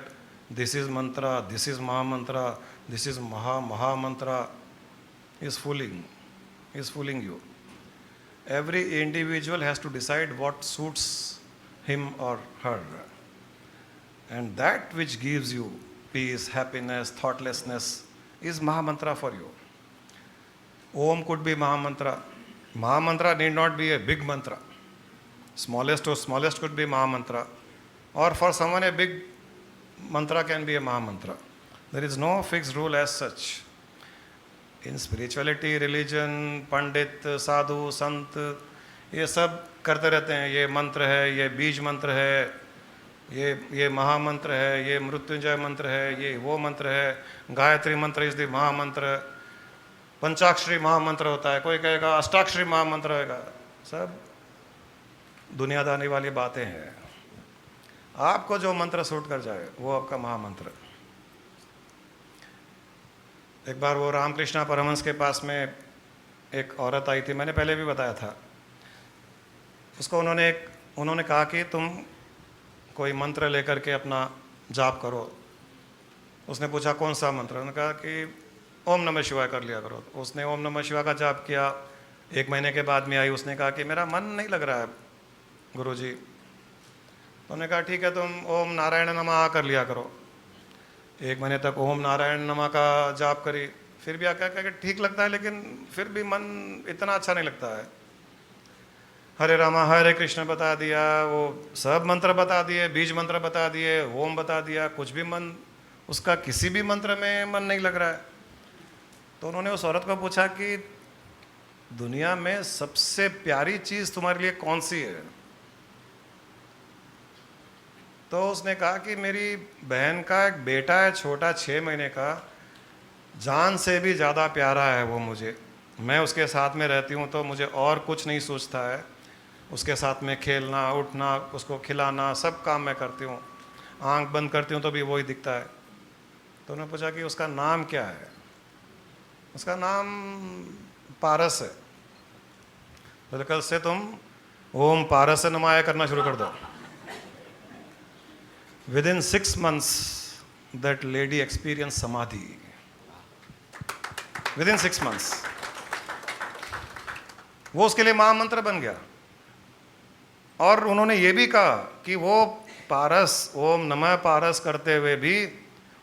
this is mantra, this is Mahamantra, this is Mahamantra is fooling you. Every individual has to decide what suits him or her. And that which gives you peace, happiness, thoughtlessness is Mahamantra for you. Om could be Mahamantra. Mahamantra need not be a big mantra. Smallest to smallest could be Mahamantra. Or for someone a big mantra can be a Mahamantra. There is no fixed rule as such. In spirituality, religion, पंडित, साधु, संत, ये सब करते रहते हैं, ये मंत्र है, ये बीज मंत्र है, ये महामंत्र है, ये मृत्युंजय मंत्र है, ये वो मंत्र है, गायत्री मंत्र इस दी महामंत्र, पंचाक्षरी महामंत्र होता है, कोई कहेगा अष्टाक्षरी महामंत्र होगा। सब दुनियादारी वाली बातें हैं। आपको जो मंत्र सूट कर जाए वो आपका महामंत्र। एक बार वो रामकृष्ण परमहंस के पास में एक औरत आई थी, मैंने पहले भी बताया था। उसको उन्होंने कहा कि तुम कोई मंत्र लेकर के अपना जाप करो। उसने पूछा कौन सा मंत्र? उन्होंने कहा कि ओम नमः शिवाय कर लिया करो। उसने ओम नमः शिवाय का जाप किया। 1 महीने के बाद में आई, उसने कहा कि मेरा मन नहीं लग रहा है गुरुजी। तो उन्होंने कहा ठीक है, तुम ओम नारायण नमः कर लिया करो। 1 महीने तक ओम नारायण नमः का जाप करी, फिर भी आकर कहा कि ठीक लगता है, लेकिन फिर भी मन इतना अच्छा नहीं लगता है। हरे रामा हरे कृष्ण बता दिया, वो सब मंत्र बता दिए, बीज मंत्र बता दिए, ओम बता दिया, कुछ भी मन उसका किसी भी मंत्र में मन नहीं लग रहा है। तो उन्होंने उस औरत को पूछा कि दुनिया में सबसे प्यारी चीज़ तुम्हारे लिए कौन सी है? तो उसने कहा कि मेरी बहन का एक बेटा है छोटा 6 महीने का, जान से भी ज़्यादा प्यारा है वो मुझे। मैं उसके साथ में रहती हूँ तो मुझे और कुछ नहीं सोचता है। उसके साथ में खेलना, उठना, उसको खिलाना, सब काम मैं करती हूँ। आंख बंद करती हूँ तो भी वही दिखता है। तो उन्होंने पूछा कि उसका नाम क्या है? उसका नाम पारस है। तो कल से तुम ओम पारस नमाय करना शुरू कर दो। Within 6 months, that lady experienced samadhi. Within 6 months, वो उसके लिए महामंत्र बन गया। और उन्होंने ये भी कहा कि वो पारस, ओम नमः पारस करते हुए भी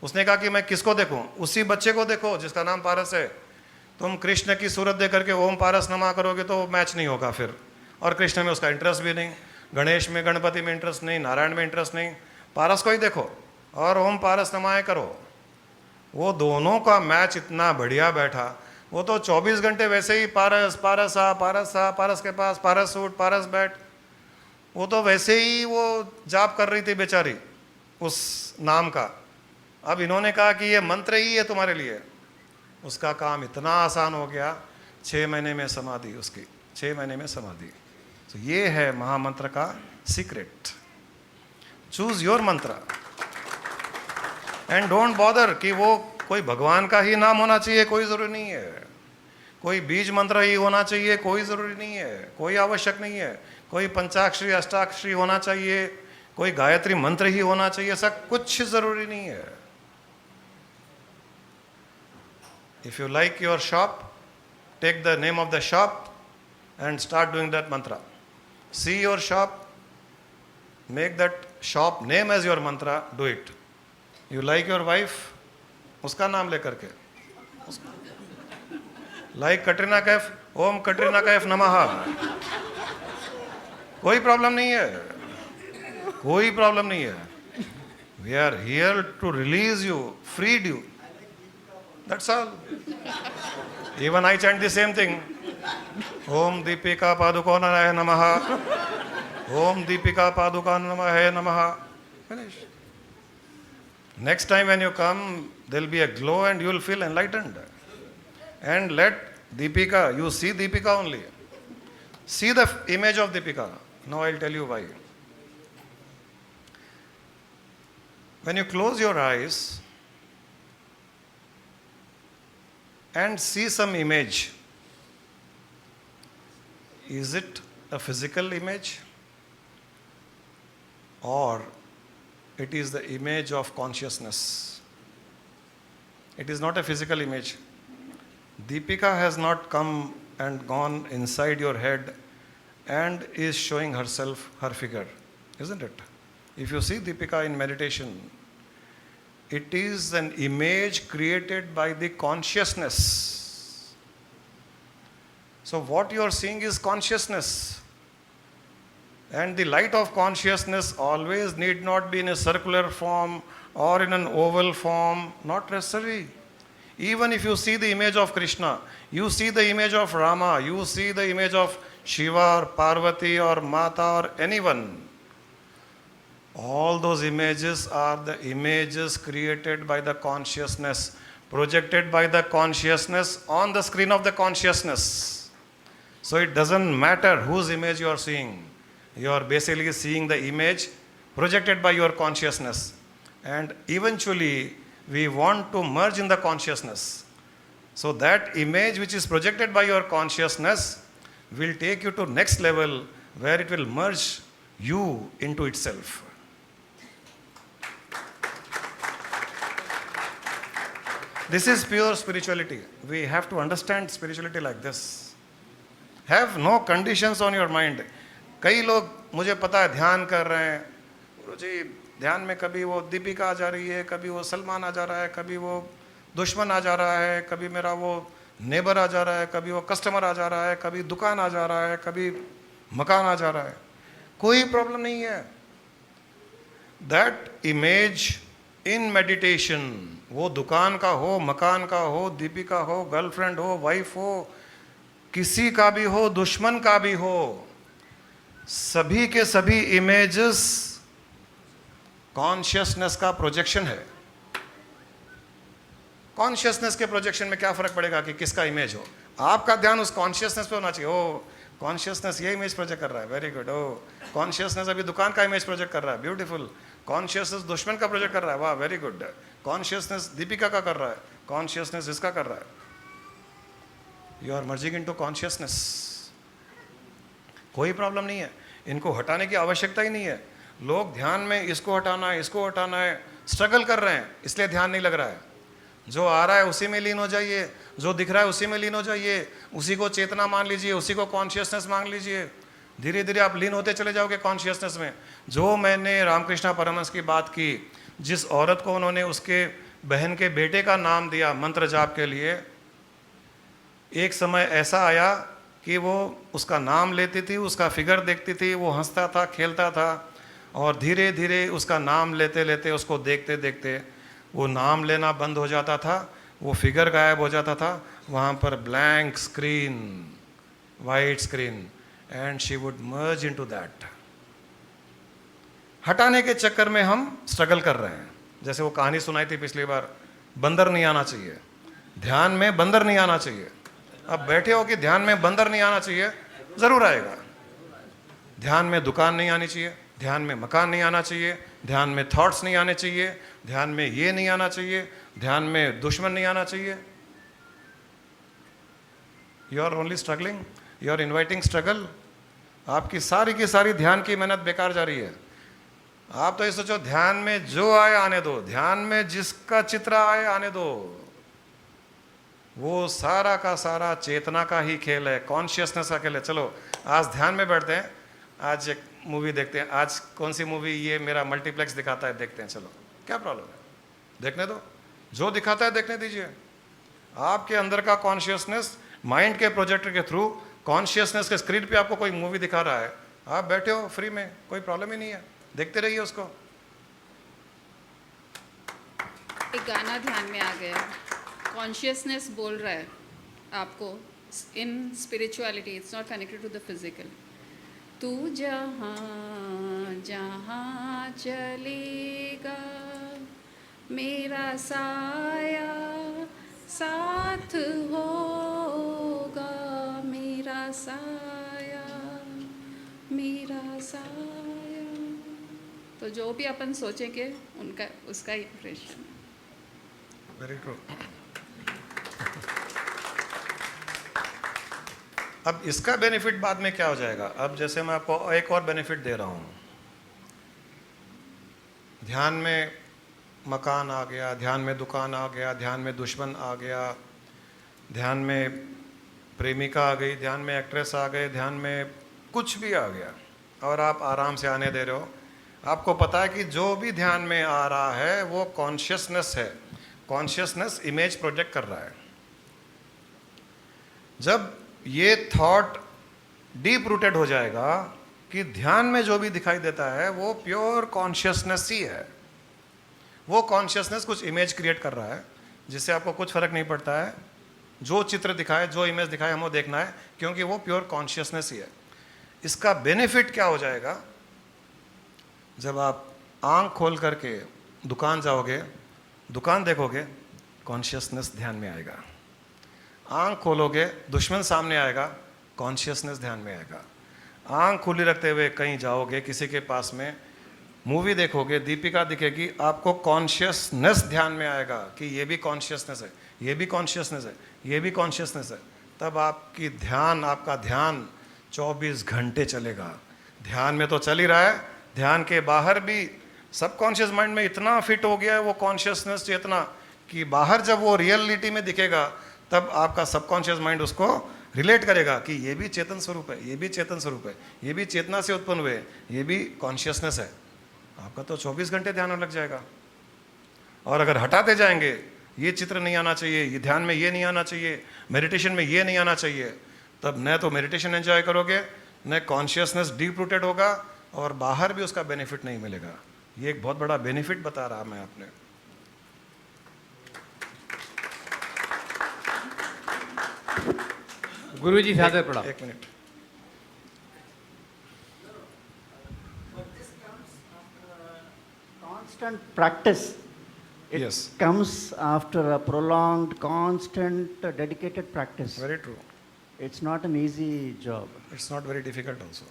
उसने कहा कि मैं किसको देखूं? उसी बच्चे को देखो जिसका नाम पारस है। तुम कृष्ण की सूरत देख करके ओम पारस नमः करोगे तो मैच नहीं होगा फिर। और कृष्ण में उसका इंटरेस्ट भी नहीं, गणेश में गणपति में इंटरेस्ट नहीं, नारायण में इंटरेस्ट नहीं, पारस को ही देखो और ओम पारस नमाय करो। वो दोनों का मैच इतना बढ़िया बैठा। वो तो 24 घंटे वैसे ही पारस पारस आ पारस आ, पारस के पास पारस उठ पारस बैठ, वो तो वैसे ही वो जाप कर रही थी बेचारी उस नाम का। अब इन्होंने कहा कि ये मंत्र ही है तुम्हारे लिए। उसका काम इतना आसान हो गया, 6 महीने में समाधि उसकी, 6 महीने में समाधि। तो ये है महामंत्र का सीक्रेट। चूज योर मंत्र एंड डोंट बॉदर कि वो कोई भगवान का ही नाम होना चाहिए, कोई ज़रूरी नहीं है। कोई बीज मंत्र ही होना चाहिए, कोई ज़रूरी नहीं है, कोई आवश्यक नहीं है। कोई पंचाक्षरी अष्टाक्षरी होना चाहिए, कोई गायत्री मंत्र ही होना चाहिए, ऐसा कुछ ज़रूरी नहीं है। If you like your shop, take the name of the shop and start doing that mantra. See your shop, make that shop name as your mantra, do it. You like your wife, उसका नाम लेकर के। Like कटरीना कैफ, ओम कटरीना कैफ नमः। कोई प्रॉब्लम नहीं है, कोई प्रॉब्लम नहीं है। We are here to release you, freed you. That's all. Even I chant the same thing. Om Deepika Padukonaya Namaha. Om Deepika Padukonaya Namaha. Finish. Next time when you come, there will be a glow and you will feel enlightened. And let Deepika, you see Deepika only. See the image of Deepika. Now I will tell you why. When you close your eyes and see some image, is it a physical image or it is the image of consciousness? It is not a physical image. Deepika has not come and gone inside your head and is showing herself, her figure, isn't it? If you see Deepika in meditation, it is an image created by the consciousness. So what you are seeing is consciousness. And the light of consciousness always need not be in a circular form or in an oval form, not necessary. Even if you see the image of Krishna, you see the image of Rama, you see the image of Shiva or Parvati or Mata or anyone, all those images are the images created by the consciousness, projected by the consciousness on the screen of the consciousness. So it doesn't matter whose image you are seeing. You are basically seeing the image projected by your consciousness. And eventually, we want to merge in the consciousness. So that image which is projected by your consciousness will take you to next level where it will merge you into itself. This is pure spirituality. We have to understand spirituality like this. Have no conditions on your mind. कई लोग मुझे पता है ध्यान कर रहे हैं, गुरुजी ध्यान में कभी वो दीपिका आ जा रही है, कभी वो सलमान आ जा रहा है, कभी वो दुश्मन आ जा रहा है, कभी मेरा वो नेबर आ जा रहा है, कभी वो कस्टमर आ जा रहा है, कभी दुकान आ जा रहा है, कभी मकान आ जा रहा है। कोई प्रॉब्लम नहीं है। दैट इमेज इन मेडिटेशन, वो दुकान का हो, मकान का हो, दीपिका हो, गर्लफ्रेंड हो, वाइफ हो, किसी का भी हो, दुश्मन का भी हो, सभी के सभी इमेजेस कॉन्शियसनेस का प्रोजेक्शन है। कॉन्शियसनेस के प्रोजेक्शन में क्या फर्क पड़ेगा कि किसका इमेज हो? आपका ध्यान उस कॉन्शियसनेस पे होना चाहिए। ओ कॉन्शियसनेस ये इमेज प्रोजेक्ट कर रहा है, वेरी गुड। ओ कॉन्शियसनेस अभी दुकान का इमेज प्रोजेक्ट कर रहा है, ब्यूटीफुल। कॉन्शियसनेस दुश्मन का प्रोजेक्ट कर रहा है, वाह वेरी गुड। कॉन्शियसनेस दीपिका का कर रहा है, कॉन्शियसनेस इसका कर रहा है। You are merging into consciousness. कोई प्रॉब्लम नहीं है, इनको हटाने की आवश्यकता ही नहीं है। लोग ध्यान में इसको हटाना है, इसको हटाना है, स्ट्रगल कर रहे हैं, इसलिए ध्यान नहीं लग रहा है। जो आ रहा है उसी में लीन हो जाइए, जो दिख रहा है उसी में लीन हो जाइए, उसी को चेतना मान लीजिए, उसी को कॉन्शियसनेस मान लीजिए। धीरे धीरे आप लीन होते चले जाओगे कॉन्शियसनेस में। जो मैंने रामकृष्ण परमहंस की बात की, जिस औरत को उन्होंने उसके बहन के बेटे का नाम दिया मंत्र जाप के लिए, एक समय ऐसा आया कि वो उसका नाम लेती थी, उसका फिगर देखती थी, वो हंसता था, खेलता था, और धीरे धीरे उसका नाम लेते लेते, उसको देखते देखते वो नाम लेना बंद हो जाता था, वो फिगर गायब हो जाता था, वहाँ पर blank screen, white screen, and she would merge into that. हटाने के चक्कर में हम स्ट्रगल कर रहे हैं। जैसे वो कहानी सुनाई थी पिछली बार, बंदर नहीं आना चाहिए, ध्यान में बंदर नहीं आना चाहिए। अब बैठे हो कि ध्यान में बंदर नहीं आना चाहिए, जरूर आएगा। ध्यान में दुकान नहीं आनी चाहिए, ध्यान में मकान नहीं आना चाहिए, ध्यान में थॉट्स नहीं आने चाहिए, ध्यान में ये नहीं आना चाहिए, ध्यान में दुश्मन नहीं आना चाहिए। You are only struggling, you are inviting struggle. आपकी सारी की सारी ध्यान की मेहनत बेकार जा रही है। आप तो ये सोचो ध्यान में जो आए आने दो, ध्यान में जिसका चित्र आए आने दो। वो सारा का सारा चेतना का ही खेल है, कॉन्शियसनेस का खेल है। चलो आज ध्यान में बैठते हैं, आज एक मूवी देखते हैं। आज कौन सी मूवी, ये मेरा मल्टीप्लेक्स दिखाता है, देखते हैं। चलो क्या प्रॉब्लम है, देखने दो, जो दिखाता है देखने दीजिए। आपके अंदर का कॉन्शियसनेस माइंड के प्रोजेक्टर के थ्रू कॉन्शियसनेस के स्क्रीन पे आपको कोई मूवी दिखा रहा है, आप बैठे हो फ्री में, कोई प्रॉब्लम ही नहीं है, देखते रहिए उसको। एक गाना ध्यान में आ गया, कॉन्शियसनेस बोल रहा है आपको in spirituality, it's not connected to the physical. तू जहाँ जहाँ चलेगा मेरा साया साथ होगा, मेरा साया मेरा साया। तो जो भी अपन सोचेंगे उनका उसका इंप्रेशन। Very true. अब इसका बेनिफिट बाद में क्या हो जाएगा। अब जैसे मैं आपको एक और बेनिफिट दे रहा हूं, ध्यान में मकान आ गया, ध्यान में दुकान आ गया, ध्यान में दुश्मन आ गया, ध्यान में प्रेमिका आ गई, ध्यान में एक्ट्रेस आ गए, ध्यान में कुछ भी आ गया, और आप आराम से आने दे रहे हो। आपको पता है कि जो भी ध्यान में आ रहा है वो कॉन्शियसनेस है, कॉन्शियसनेस इमेज प्रोजेक्ट कर रहा है। जब ये थॉट डीप रूटेड हो जाएगा कि ध्यान में जो भी दिखाई देता है वो प्योर कॉन्शियसनेस ही है, वो कॉन्शियसनेस कुछ इमेज क्रिएट कर रहा है जिससे आपको कुछ फर्क नहीं पड़ता है। जो चित्र दिखाए, जो इमेज दिखाए, हमें देखना है, क्योंकि वो प्योर कॉन्शियसनेस ही है। इसका बेनिफिट क्या हो जाएगा, जब आप आंख खोल करके दुकान जाओगे, दुकान देखोगे, कॉन्शियसनेस ध्यान में आएगा। आंख खोलोगे, दुश्मन सामने आएगा, कॉन्शियसनेस ध्यान में आएगा। आंख खुली रखते हुए कहीं जाओगे, किसी के पास में मूवी देखोगे, दीपिका दिखेगी, आपको कॉन्शियसनेस ध्यान में आएगा कि ये भी कॉन्शियसनेस है, ये भी कॉन्शियसनेस है, ये भी कॉन्शियसनेस है। तब आपकी ध्यान, आपका ध्यान 24 घंटे चलेगा। ध्यान में तो चल ही रहा है, ध्यान के बाहर भी सबकॉन्शियस माइंड में इतना फिट हो गया है वो कॉन्शियसनेस चेतना कि बाहर जब वो रियलिटी में दिखेगा तब आपका सबकॉन्शियस माइंड उसको रिलेट करेगा कि ये भी चेतन स्वरूप है, ये भी चेतन स्वरूप है, ये भी चेतना से उत्पन्न हुए, ये भी कॉन्शियसनेस है। आपका तो 24 घंटे ध्यान में लग जाएगा। और अगर हटाते जाएंगे, ये चित्र नहीं आना चाहिए, ये ध्यान में ये नहीं आना चाहिए, मेडिटेशन में ये नहीं आना चाहिए, तब न तो मेडिटेशन एंजॉय करोगे, न कॉन्शियसनेस डीप रूटेड होगा, और बाहर भी उसका बेनिफिट नहीं मिलेगा। ये एक बहुत बड़ा बेनिफिट बता रहा मैं आपने। गुरुजी सादर पड़ा। एक minute. Constant practice. It Yes. comes after a prolonged, constant, dedicated practice. Very true. It's not an easy job. It's not very difficult also.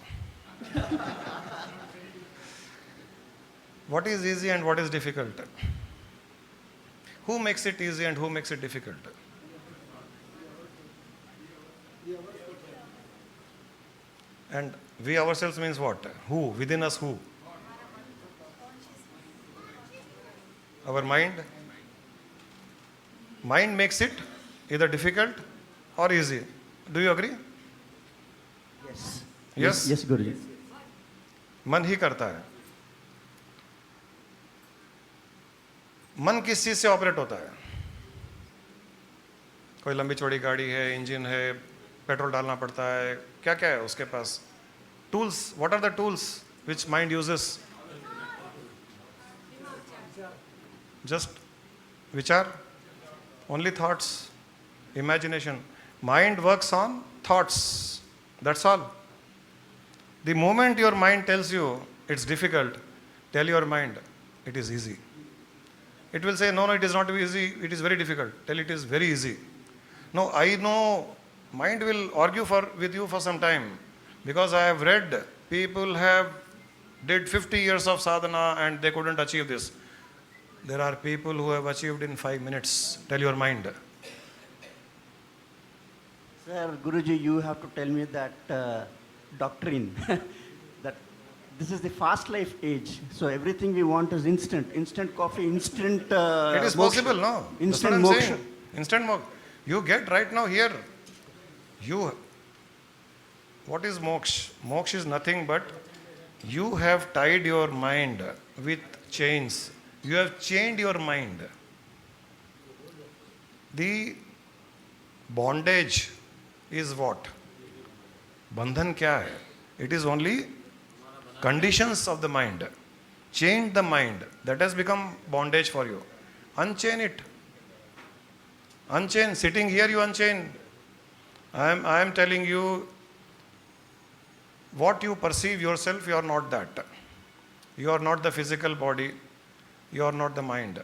What is easy and what is difficult? Who makes it easy and who makes it difficult? And we ourselves means what? Who? Within us who? Our mind? Mind makes it either difficult or easy. Do you agree? Yes. Yes? Yes, Guruji. मन ही करता है। मन किस चीज से ऑपरेट होता है? कोई लंबी चौड़ी गाड़ी है, इंजन है, पेट्रोल डालना पड़ता है, क्या क्या है उसके पास? Tools. What are the tools which mind uses? Just विचार, only thoughts, imagination. Mind works on thoughts. That's all. The moment your mind tells you it's difficult, tell your mind it is easy. It will say, no, no, it is not easy, it is very difficult. Tell it is very easy. No, I know mind will argue with you for some time, because I have read people have did 50 years of sadhana and they couldn't achieve this. There are people who have achieved in 5 minutes. Tell your mind. Sir, Guruji, you have to tell me that doctrine, that this is the fast life age. So everything we want is instant. Instant coffee, instant It is moksha. possible, no? That's what Instant I'm moksha. saying. Instant moksha. You get right now here. What is moksha? Moksha is nothing but you have tied your mind with chains. You have chained your mind. The bondage is what? Bandhan kya hai? It is only conditions of the mind. Chain the mind. That has become bondage for you. Unchain it. Unchain. Sitting here you unchain. I am telling you, what you perceive yourself, you are not that. You are not the physical body. You are not the mind.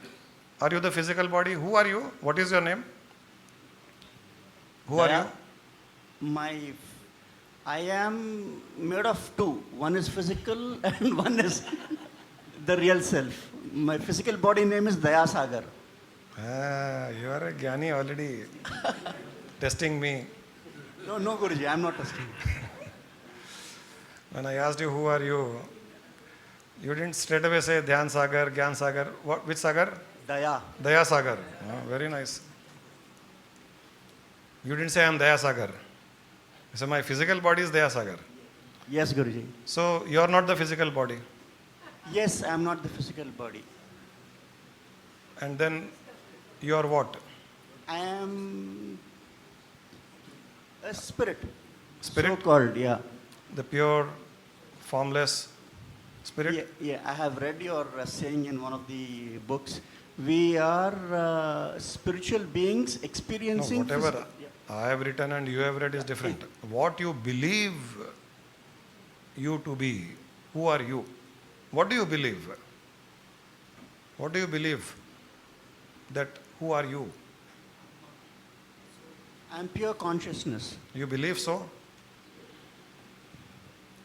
Are you the physical body? Who are you? What is your name? Who are you? I am made of two. One is physical and one is the real self. My physical body name is Daya Sagar. You are a Jnani already. Testing me. No, Guruji, I am not testing. When I asked you who are you, you didn't straight away say Dhyan Sagar, Gyan Sagar. What, which Sagar? Daya. Daya Sagar. Very nice. You didn't say I am Daya Sagar. You said my physical body is Daya Sagar. Yes, Guruji. So you are not the physical body. Yes, I am not the physical body. And then you are what? I am a spirit. Spirit? So called, yeah. The pure, formless spirit? Yeah, I have read your saying in one of the books. We are spiritual beings No, experiencing. whatever I have written and you have read is different. What you believe you to be, who are you? What do you believe? What do you believe? That who are you? I am pure consciousness. You believe so?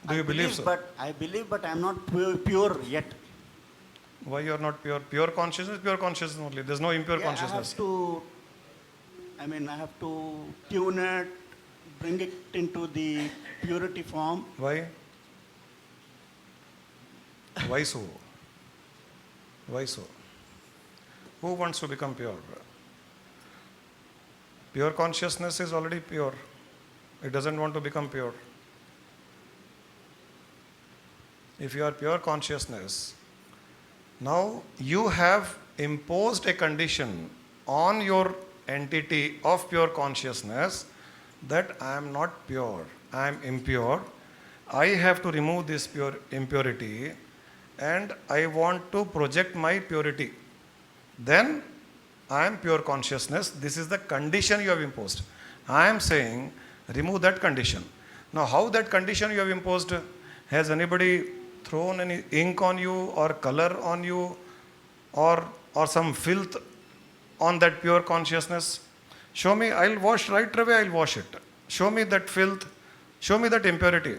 Do you believe so? I believe, but I am not pure yet. Why you are not pure? Pure consciousness only. There's no impure Yeah, consciousness. I have to tune it, bring it into the purity form. Why? Why so? Why so? Who wants to become pure? Pure consciousness is already pure. It doesn't want to become pure. If you are pure consciousness, now you have imposed a condition on your entity of pure consciousness that I am not pure, I am impure. I have to remove this pure impurity and I want to project my purity. Then I am pure consciousness. This is the condition you have imposed. I am saying remove that condition. Now how that condition you have imposed? Has anybody thrown any ink on you or color on you or some filth on that pure consciousness? Show me, I'll wash right away, I'll wash it. Show me that filth, show me that impurity.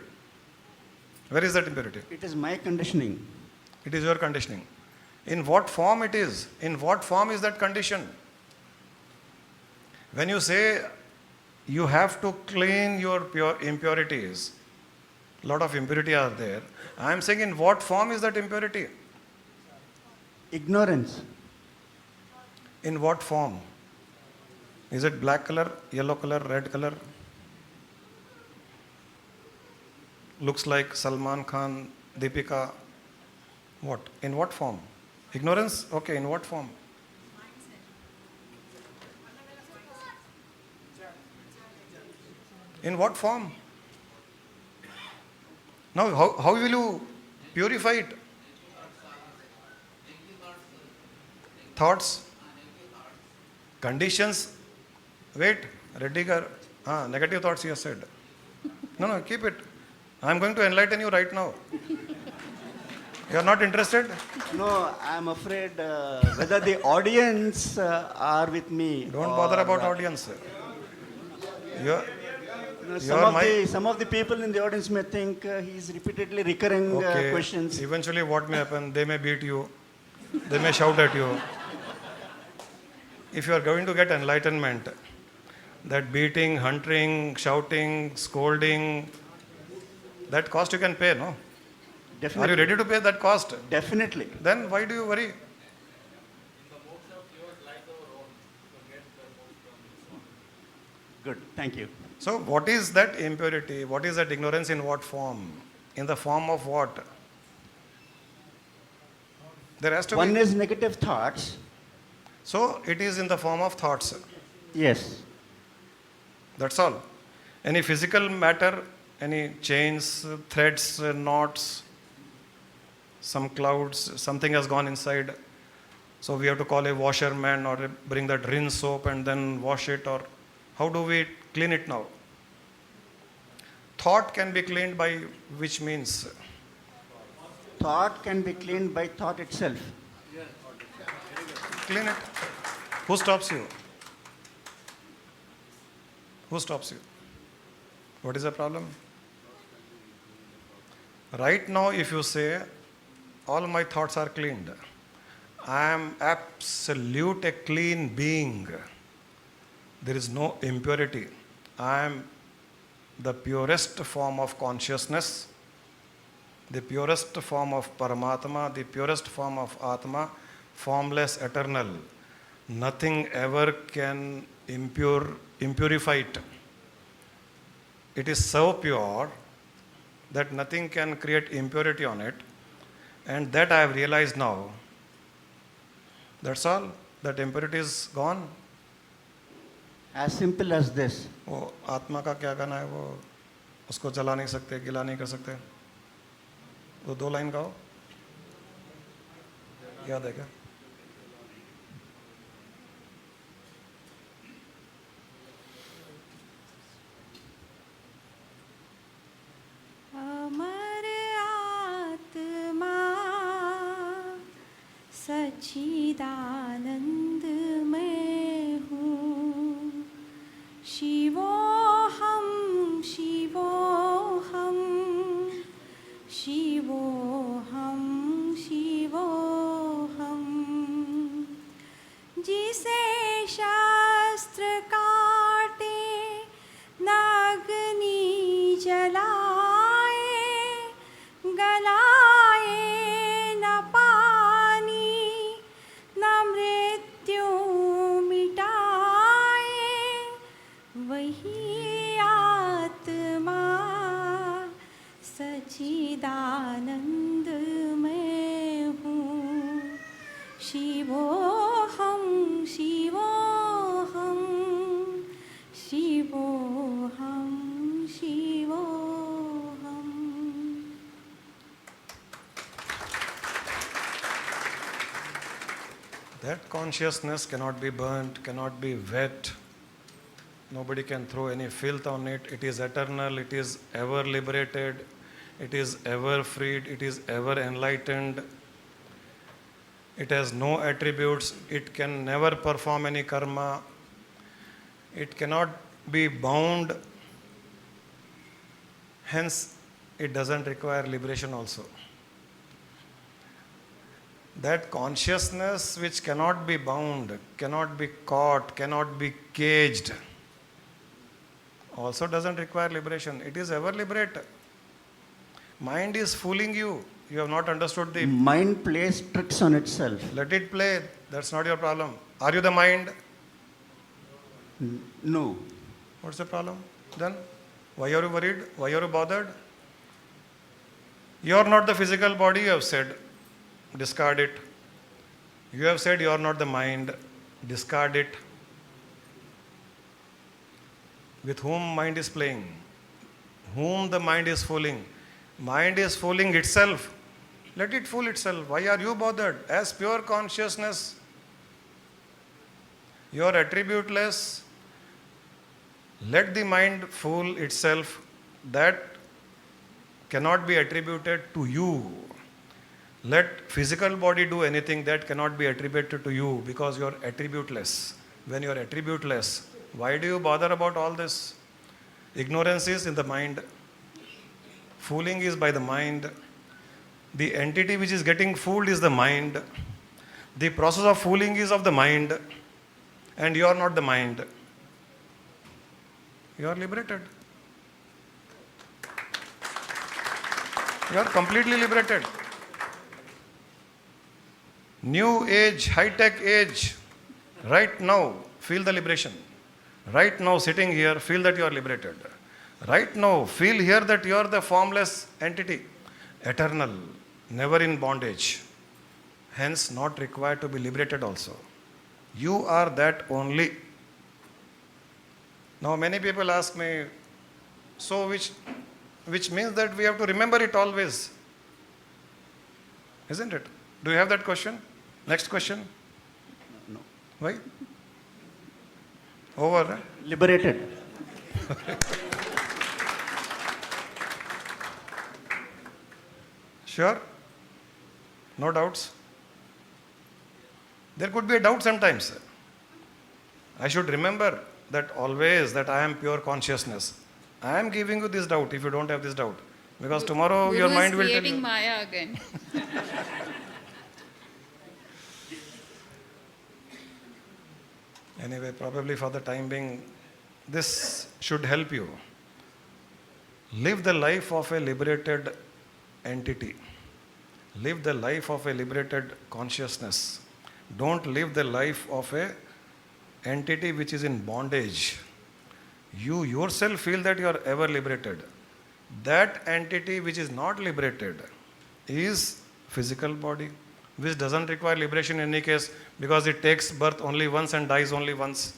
Where is that impurity? It is my conditioning. It is your conditioning. In what form it is? In what form is that condition? When you say you have to clean your pure impurities, a lot of impurity are there. I am saying in what form is that impurity? Ignorance. In what form? Is it black color, yellow color, red color? Looks like Salman Khan, Deepika. What? In what form? Ignorance? Okay, in what form? In what form? Now, how will you purify it? Thoughts, conditions Wait, Reddy Gar. Negative thoughts you have said. No, keep it. I am going to enlighten you right now. You are not interested? No, I'm afraid whether the audience are with me. Don't bother about audience. You are, No, you are my... some of the people in the audience may think he's repeatedly recurring Okay. questions. Eventually, what may happen? They may beat you. They may shout at you. If you are going to get enlightenment, that beating, hunting, shouting, scolding, that cost you can pay, no? Are Definitely. you ready to pay that cost? Definitely. Then why do you worry? Good. Thank you. So, what is that impurity? What is that ignorance in what form? In the form of what? There has to One be. is negative thoughts. So, it is in the form of thoughts. Yes. That's all. Any physical matter, any chains, threads, knots, some clouds, something has gone inside. So we have to call a washerman or bring that rinse soap and then wash it, or how do we clean it now? Thought can be cleaned by which means? Thought can be cleaned by thought itself. Clean it. Who stops you? Who stops you? What is the problem? Right now, if you say, all my thoughts are cleaned, I am absolute a clean being. There is no impurity. I am the purest form of consciousness, the purest form of Paramatma, the purest form of Atma, formless, eternal. Nothing ever can impurify it. It is so pure that nothing can create impurity on it. And that I have realized now. That's all. That impurity is gone. As simple as this. वो आत्मा का क्या कहना है, वो उसको जला नहीं सकते, गिला नहीं कर सकते. तो 2 लाइन गाओ. याद है क्या? अमर आत्मा सच्चिदानंद में हूँ, शिवोहम शिवोहम शिवोहम शिवोहम, जिसे शास्त्र काटे नाग्नि जलाए, गलाए न पानी न मृत्यु मिटाए, वही आत्मा सच्चिदानंद में हूँ, शिवोहम शिवोहम शिवोहम शिवोहम. That consciousness cannot be burnt, cannot be wet. Nobody can throw any filth on it. It is eternal, it is ever liberated, it is ever freed, it is ever enlightened. It has no attributes, it can never perform any karma, it cannot be bound, hence it doesn't require liberation also. That consciousness which cannot be bound, cannot be caught, cannot be caged, also doesn't require liberation. It is ever liberated. Mind is fooling you. You have not understood the... Mind plays tricks on itself. Let it play. That's not your problem. Are you the mind? No. What's the problem? Then why are you worried? Why are you bothered? You are not the physical body, you have said. Discard it. You have said you are not the mind. Discard it. With whom mind is playing? Whom the mind is fooling? Mind is fooling itself. Let it fool itself. Why are you bothered? As pure consciousness, you are attributeless, Let the mind fool itself. That cannot be attributed to you. Let physical body do anything that cannot be attributed to you because you are attributeless. When you are attributeless, why do you bother about all this? Ignorance is in the mind. Fooling is by the mind. The entity which is getting fooled is the mind. The process of fooling is of the mind. And you are not the mind. You are liberated. You are completely liberated. New age, high-tech age. Right now, feel the liberation. Right now, sitting here, feel that you are liberated. Right now, feel here that you are the formless entity, eternal, never in bondage, hence not required to be liberated also. You are that only. Now, many people ask me, so which means that we have to remember it always. Isn't it? Do you have that question? Next question? No. Why? Over. Liberated. Sure? No doubts? There could be a doubt sometimes. I should remember that always that I am pure consciousness. I am giving you this doubt if you don't have this doubt. Because tomorrow your Guru mind is will tell creating you. Maya again. Anyway, probably for the time being, this should help you. Live the life of a liberated entity. Live the life of a liberated consciousness. Don't live the life of a entity which is in bondage. You yourself feel that you are ever liberated. That entity which is not liberated is physical body, which doesn't require liberation in any case because it takes birth only once and dies only once.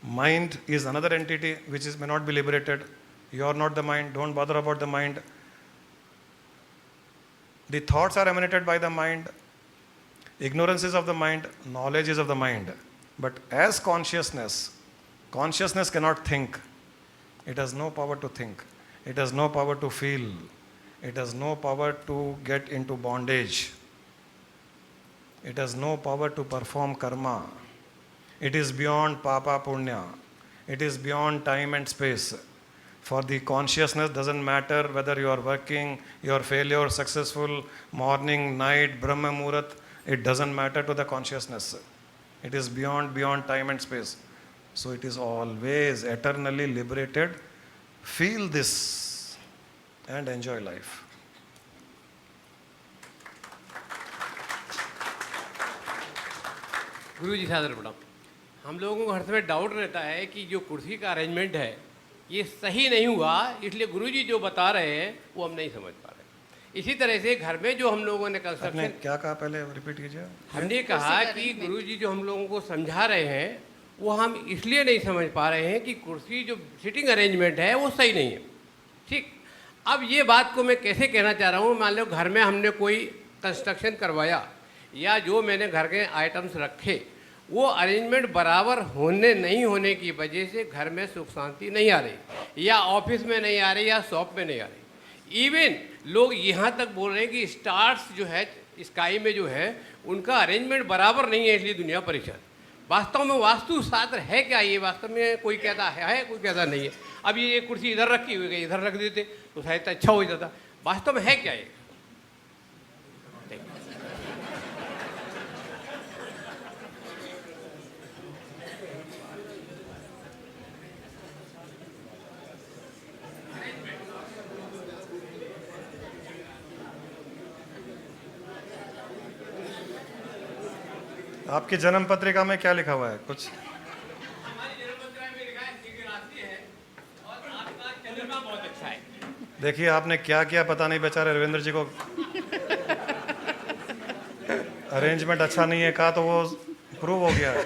Mind is another entity which may not be liberated. You are not the mind. Don't bother about the mind. The thoughts are emanated by the mind. Ignorance is of the mind. Knowledge is of the mind. But as consciousness, consciousness cannot think. It has no power to think. It has no power to feel. It has no power to get into bondage. It has no power to perform karma. It is beyond papa punya. It is beyond time and space. For the consciousness doesn't matter whether you are working, you are failure, successful, morning, night, Brahma Muhurat. It doesn't matter to the consciousness. It is beyond time and space. So it is always eternally liberated. Feel this and enjoy life. गुरु जी सादर प्रणाम। हम लोगों को हर समय डाउट रहता है कि जो कुर्सी का अरेंजमेंट है ये सही नहीं हुआ, इसलिए गुरु जी जो बता रहे हैं वो हम नहीं समझ पा रहे। इसी तरह से घर में जो हम लोगों ने आपने कंस्ट्रक्शन, क्या कहा पहले रिपीट कीजिए। हमने कहा कि गुरु जी जो हम लोगों को समझा रहे हैं वो हम इसलिए नहीं समझ पा रहे हैं कि कुर्सी जो सिटिंग अरेंजमेंट है वो सही नहीं है। ठीक, अब ये बात को मैं कैसे कहना चाह रहा हूँ, मान लो घर में हमने कोई कंस्ट्रक्शन करवाया या जो मैंने घर के आइटम्स रखे वो अरेंजमेंट बराबर होने नहीं होने की वजह से घर में सुख शांति नहीं आ रही, या ऑफिस में नहीं आ रही, या शॉप में नहीं आ रही। इवन लोग यहाँ तक बोल रहे हैं कि स्टार्स जो है स्काई में जो है उनका अरेंजमेंट बराबर नहीं है, इसलिए दुनिया परेशान। वास्तव में वास्तु शास्त्र है क्या? ये वास्तव में कोई कहता है कोई कहता नहीं है। अब ये कुर्सी इधर रखी हुई इधर रख देते तो शायद अच्छा हो जाता। वास्तव में है क्या ये? आपकी जन्म पत्रिका में क्या लिखा हुआ है कुछ? हमारी जन्मपत्रिका में लिखा है सिंह राशि है और आपका चंद्रमा बहुत अच्छा है। देखिए आपने क्या किया पता नहीं, बेचारे रविंद्र जी को अरेंजमेंट अच्छा नहीं है कहा तो वो प्रूव हो गया है।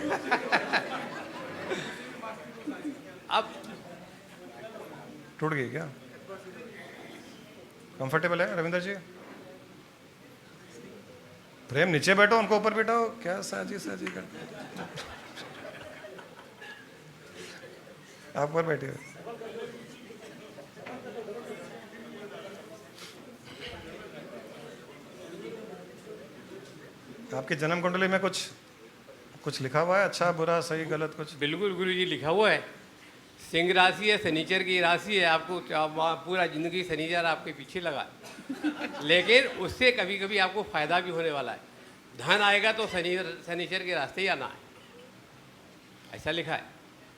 अब टूट गई क्या? कंफर्टेबल है रविंद्र जी? प्रेम नीचे बैठो, उनको ऊपर बैठाओ, क्या साजी साजी करते। आप ऊपर बैठिए। आपकी जन्म कुंडली में कुछ कुछ लिखा हुआ है, अच्छा बुरा सही गलत कुछ? बिल्कुल गुरु जी, लिखा हुआ है। सिंह राशि है, शनिचर की राशि है, आपको पूरा जिंदगी शनिचर आपके पीछे लगा है। लेकिन उससे कभी कभी आपको फायदा भी होने वाला है। धन आएगा तो शनिचर के रास्ते ही आना है, ऐसा लिखा है।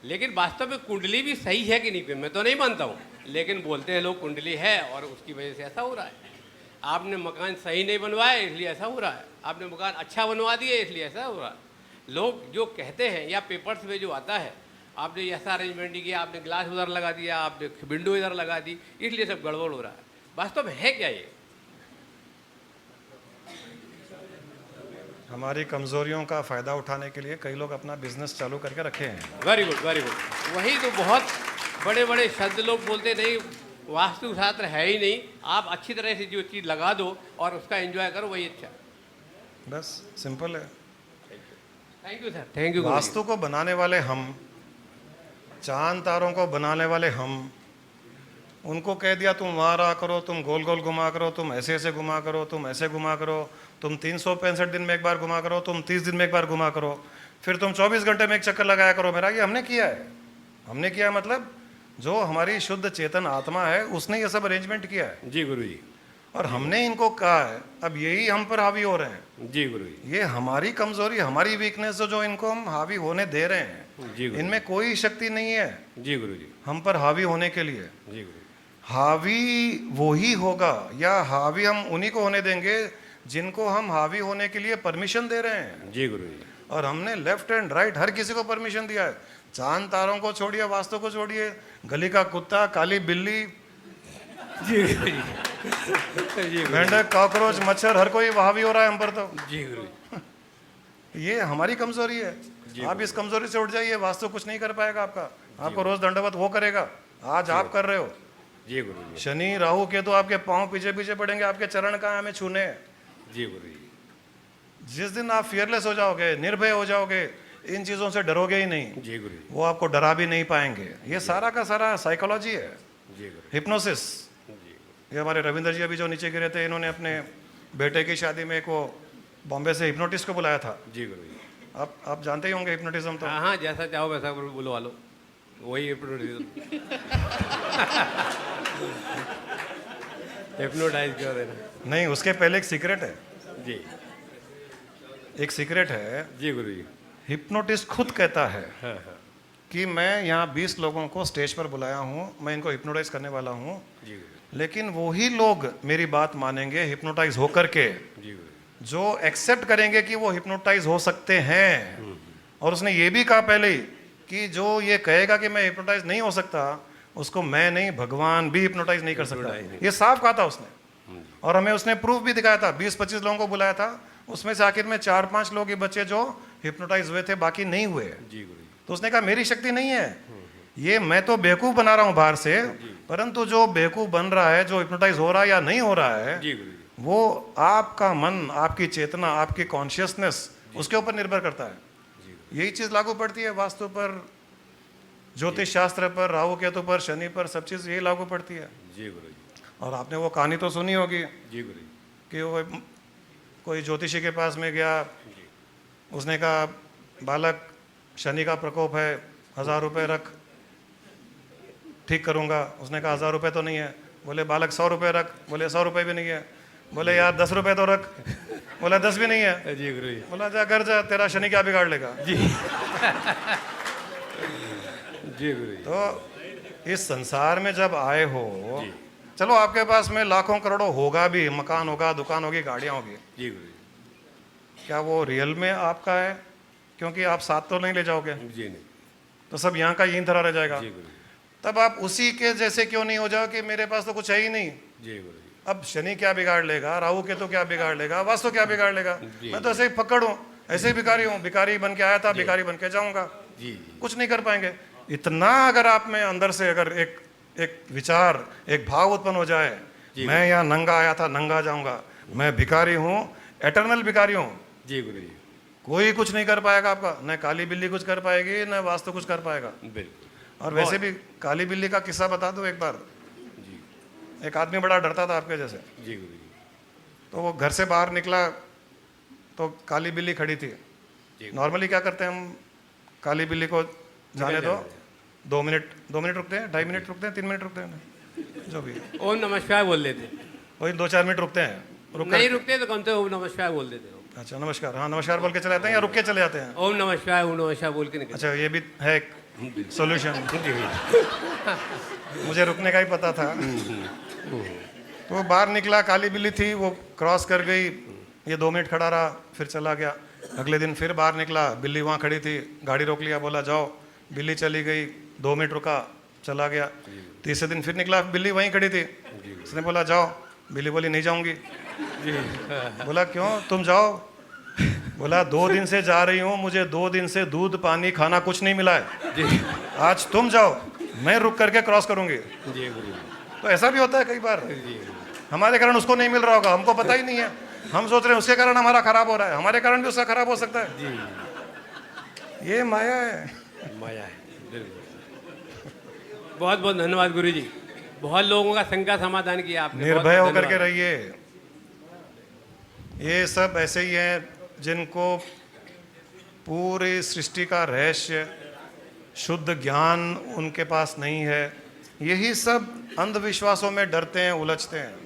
लेकिन वास्तव में कुंडली भी सही है कि नहीं, मैं तो नहीं मानता हूँ, लेकिन बोलते हैं लोग कुंडली है और उसकी वजह से ऐसा हो रहा है। आपने मकान सही नहीं बनवाया इसलिए ऐसा हो रहा है, आपने मकान अच्छा बनवा दिया इसलिए ऐसा हो रहा है। लोग जो कहते हैं या पेपर्स में जो आता है, आपने ऐसा अरेंजमेंट नहीं किया, आपने ग्लास उधर लगा दिया, आपने विंडो इधर लगा दी, इसलिए सब गड़बड़ हो रहा है। वास्तव में है क्या ये? हमारी कमजोरियों का फायदा उठाने के लिए कई लोग अपना बिजनेस चालू करके रखे हैं। Very good, very good. वही तो बहुत बड़े बड़े शब्द लोग बोलते नहीं, वास्तुशास्त्र है ही नहीं। आप अच्छी तरह से जो चीज़ लगा दो और उसका एंजॉय करो, वही अच्छा। बस सिंपल है। Thank you sir, thank you. Vastu को बनाने वाले हम, चांद तारों को बनाने वाले हम, उनको कह दिया तुम वहाँ रहा करो, तुम गोल गोल घुमा करो, तुम ऐसे ऐसे घुमा करो, तुम ऐसे घुमा करो, तुम 365 दिन में एक बार घुमा करो, तुम 30 दिन में एक बार घुमा करो, फिर तुम 24 घंटे में एक चक्कर लगाया करो मेरा। ये हमने किया है। हमने किया मतलब जो हमारी शुद्ध चेतन आत्मा है उसने ये सब अरेंजमेंट किया है जी गुरु जी। और हमने इनको कहा है, अब यही हम पर हावी हो रहे हैं। जी गुरु जी। ये हमारी कमजोरी, हमारी वीकनेस जो इनको हम हावी होने दे रहे हैं, जी गुरु। इनमें कोई शक्ति नहीं है जी गुरु जी। हम पर हावी होने के लिए। जी गुरु। हावी वो ही होगा या हावी हम उन्हीं को होने देंगे जिनको हम हावी होने के लिए परमिशन दे रहे हैं। जी गुरु जी। और हमने लेफ्ट एंड राइट हर किसी को परमिशन दिया है। चांद तारों को छोड़िए, वास्तु को छोड़िए, गली का कुत्ता, काली बिल्ली, जी गुरु जी। जी गुरु। मेंढक, कॉकरोच, मच्छर, हर कोई हावी हो रहा है हम पर। तो जी गुरु जी। ये हमारी कमजोरी है। आप इस कमजोरी से उठ जाइए, वास्तु कुछ नहीं कर पाएगा आपका। आपको रोज दंडवत वो करेगा, आज आप कर रहे हो। जी गुरु जी। शनि राहु केतु आपके पांव पीछे पीछे पड़ेंगे, आपके चरण कहाँ हमें छूने हैं। जी गुरु जी। जिस दिन आप फियरलेस हो जाओगे, निर्भय हो जाओगे, इन चीजों से डरोगे ही नहीं, जी गुरु जी। वो आपको डरा भी नहीं पाएंगे। ये सारा का सारा साइकोलॉजी है, जी गुरु हिप्नोसिस। जी। ये हमारे रविंद्र जी अभी जो नीचे गिरे थे, इन्होंने अपने बेटे की शादी में एक वो बॉम्बे से हिप्नोटिस्ट को बुलाया था। जी गुरु जी। आप जानते ही होंगे हिप्नोटिज्म तो। हाँ हाँ, जैसा चाहो वैसा बुलवा लो, वही हिप्नोटाइज कर देना। नहीं, उसके पहले एक सीक्रेट है। जी। एक सीक्रेट है। जी गुरु जी। हिप्नोटिस्ट खुद कहता है हाँ हाँ। कि मैं यहाँ 20 लोगों को स्टेज पर बुलाया हूँ, मैं इनको हिप्नोटाइज करने वाला हूँ, जी गुरु। लेकिन वही लोग मेरी बात मानेंगे हिप्नोटाइज होकर के जी गुरु। जो एक्सेप्ट करेंगे कि वो हिप्नोटाइज हो सकते हैं। और उसने ये भी कहा पहले ही कि जो ये कहेगा कि मैं हिप्नोटाइज नहीं हो सकता, उसको मैं नहीं भगवान भी हिप्नोटाइज नहीं कर सकता। ये साफ कहा था उसने। और हमें उसने प्रूफ भी दिखाया था। 20-25 लोगों को बुलाया था, उसमें से आखिर में 4-5 लोग ही बचे जो हिप्नोटाइज हुए थे, बाकी नहीं हुए। जी गुरु। तो उसने कहा मेरी शक्ति नहीं है, ये मैं तो बेवकूफ बना रहा हूँ बाहर से, परंतु जो बेवकूफ बन रहा है, जो हिप्नोटाइज हो रहा है या नहीं हो रहा है, जी गुरु जी। वो आपका मन, आपकी चेतना, आपकी कॉन्शियसनेस, उसके ऊपर निर्भर करता है। यही चीज लागू पड़ती है वास्तु पर, ज्योतिष शास्त्र पर, राहु केतु पर, शनि पर, सब चीज यही लागू पड़ती है। जी गुरु जी। और आपने वो कहानी तो सुनी होगी जी गुरु जी। कि वो कोई ज्योतिषी के पास में गया, उसने कहा बालक शनि का प्रकोप है, 1000 रुपये रख, ठीक करूंगा। उसने कहा 1000 रुपये तो नहीं है। बोले बालक 100 रुपये रख। बोले 100 रुपये भी नहीं है। बोले यार 10 रुपये तो रख। बोला 10 भी नहीं है। जी गुरु जी। बोला जा घर जा, तेरा शनि क्या बिगाड़ लेगा। जी। जी गुरु जी। तो इस संसार में जब आए हो, चलो आपके पास में लाखों करोड़ों होगा भी, मकान होगा, दुकान होगी, गाड़ियां होगी, जी गुरु जी। क्या वो रियल में आपका है? क्योंकि आप साथ तो नहीं ले जाओगे, जी नहीं। तो सब यहाँ का यहीं धरा रह जाएगा। जी गुरु जी। तब आप उसी के जैसे क्यों नहीं हो जाओ कि मेरे पास तो कुछ है ही नहीं। जी गुरु जी। अब शनि क्या बिगाड़ लेगा, राहु के तो क्या बिगाड़ लेगा, वास्तु क्या बिगाड़ लेगा। मैं तो ऐसे ही फक्कड़ हूँ, ऐसे ही भिखारी हूँ, भिखारी बन के आया था, भिखारी बन के जाऊंगा। जी जी। कुछ नहीं कर पाएंगे। इतना अगर आप में अंदर से अगर एक विचार, एक भाव उत्पन्न हो जाए, मैं यहाँ नंगा आया था, नंगा जाऊंगा, मैं भिखारी हूँ, एटर्नल भिखारी हूँ, जी गुरु जी। कोई कुछ नहीं कर पाएगा आपका। न काली बिल्ली कुछ कर पाएगी, न वास्तु कुछ कर पाएगा। बिल्कुल। और वैसे भी काली बिल्ली का किस्सा बता दो एक बार। एक आदमी बड़ा डरता था आपके जैसे, जी गुरु जी। तो वो घर से बाहर निकला तो काली बिल्ली खड़ी थी। नॉर्मली क्या करते हैं हम, काली बिल्ली को जाने दो, 2 मिनट रुकते हैं, 2.5 मिनट रुकते हैं, 3 मिनट रुकते हैं, जो भी है। ओम नमः शिवाय बोल देते, वही 2-4 मिनट रुकते हैं, नहीं रुकते तो कम से ओम नमः शिवाय बोल देते हो। अच्छा नमस्कार, हाँ नमस्कार बोल के चले जाते हैं या रुक के चले जाते हैं? ओम नमः शिवाय, ओम नमः शिवाय बोल के निकल। अच्छा ये भी है एक सॉल्यूशन। मुझे रुकने का ही पता था। तो वो बाहर निकला, काली बिल्ली थी, वो क्रॉस कर गई, ये 2 मिनट खड़ा रहा, फिर चला गया। अगले दिन फिर बाहर निकला, बिल्ली वहाँ खड़ी थी, गाड़ी रोक लिया, बोला जाओ, बिल्ली चली गई, 2 मिनट रुका, चला गया। तीसरे दिन फिर निकला, बिल्ली वहीं खड़ी थी, उसने बोला जाओ, बिल्ली बोली नहीं जाऊंगी। बोला क्यों, तुम जाओ। बोला 2 दिन से जा रही हूँ, मुझे 2 दिन से दूध पानी खाना कुछ नहीं मिला है, आज तुम जाओ, मैं रुक करके क्रॉस करूंगी। तो ऐसा भी होता है कई बार, हमारे कारण उसको नहीं मिल रहा होगा, हमको पता ही नहीं है, हम सोच रहे हैं उसके कारण हमारा खराब हो रहा है, हमारे कारण भी उसका खराब हो सकता है। ये माया है, माया है। बहुत बहुत धन्यवाद गुरु जी, बहुत लोगों का शंका समाधान किया आपने। निर्भय होकर के रहिए। ये सब ऐसे ही हैं जिनको पूरी सृष्टि का रहस्य, शुद्ध ज्ञान उनके पास नहीं है, यही सब अंधविश्वासों में डरते हैं, उलझते हैं।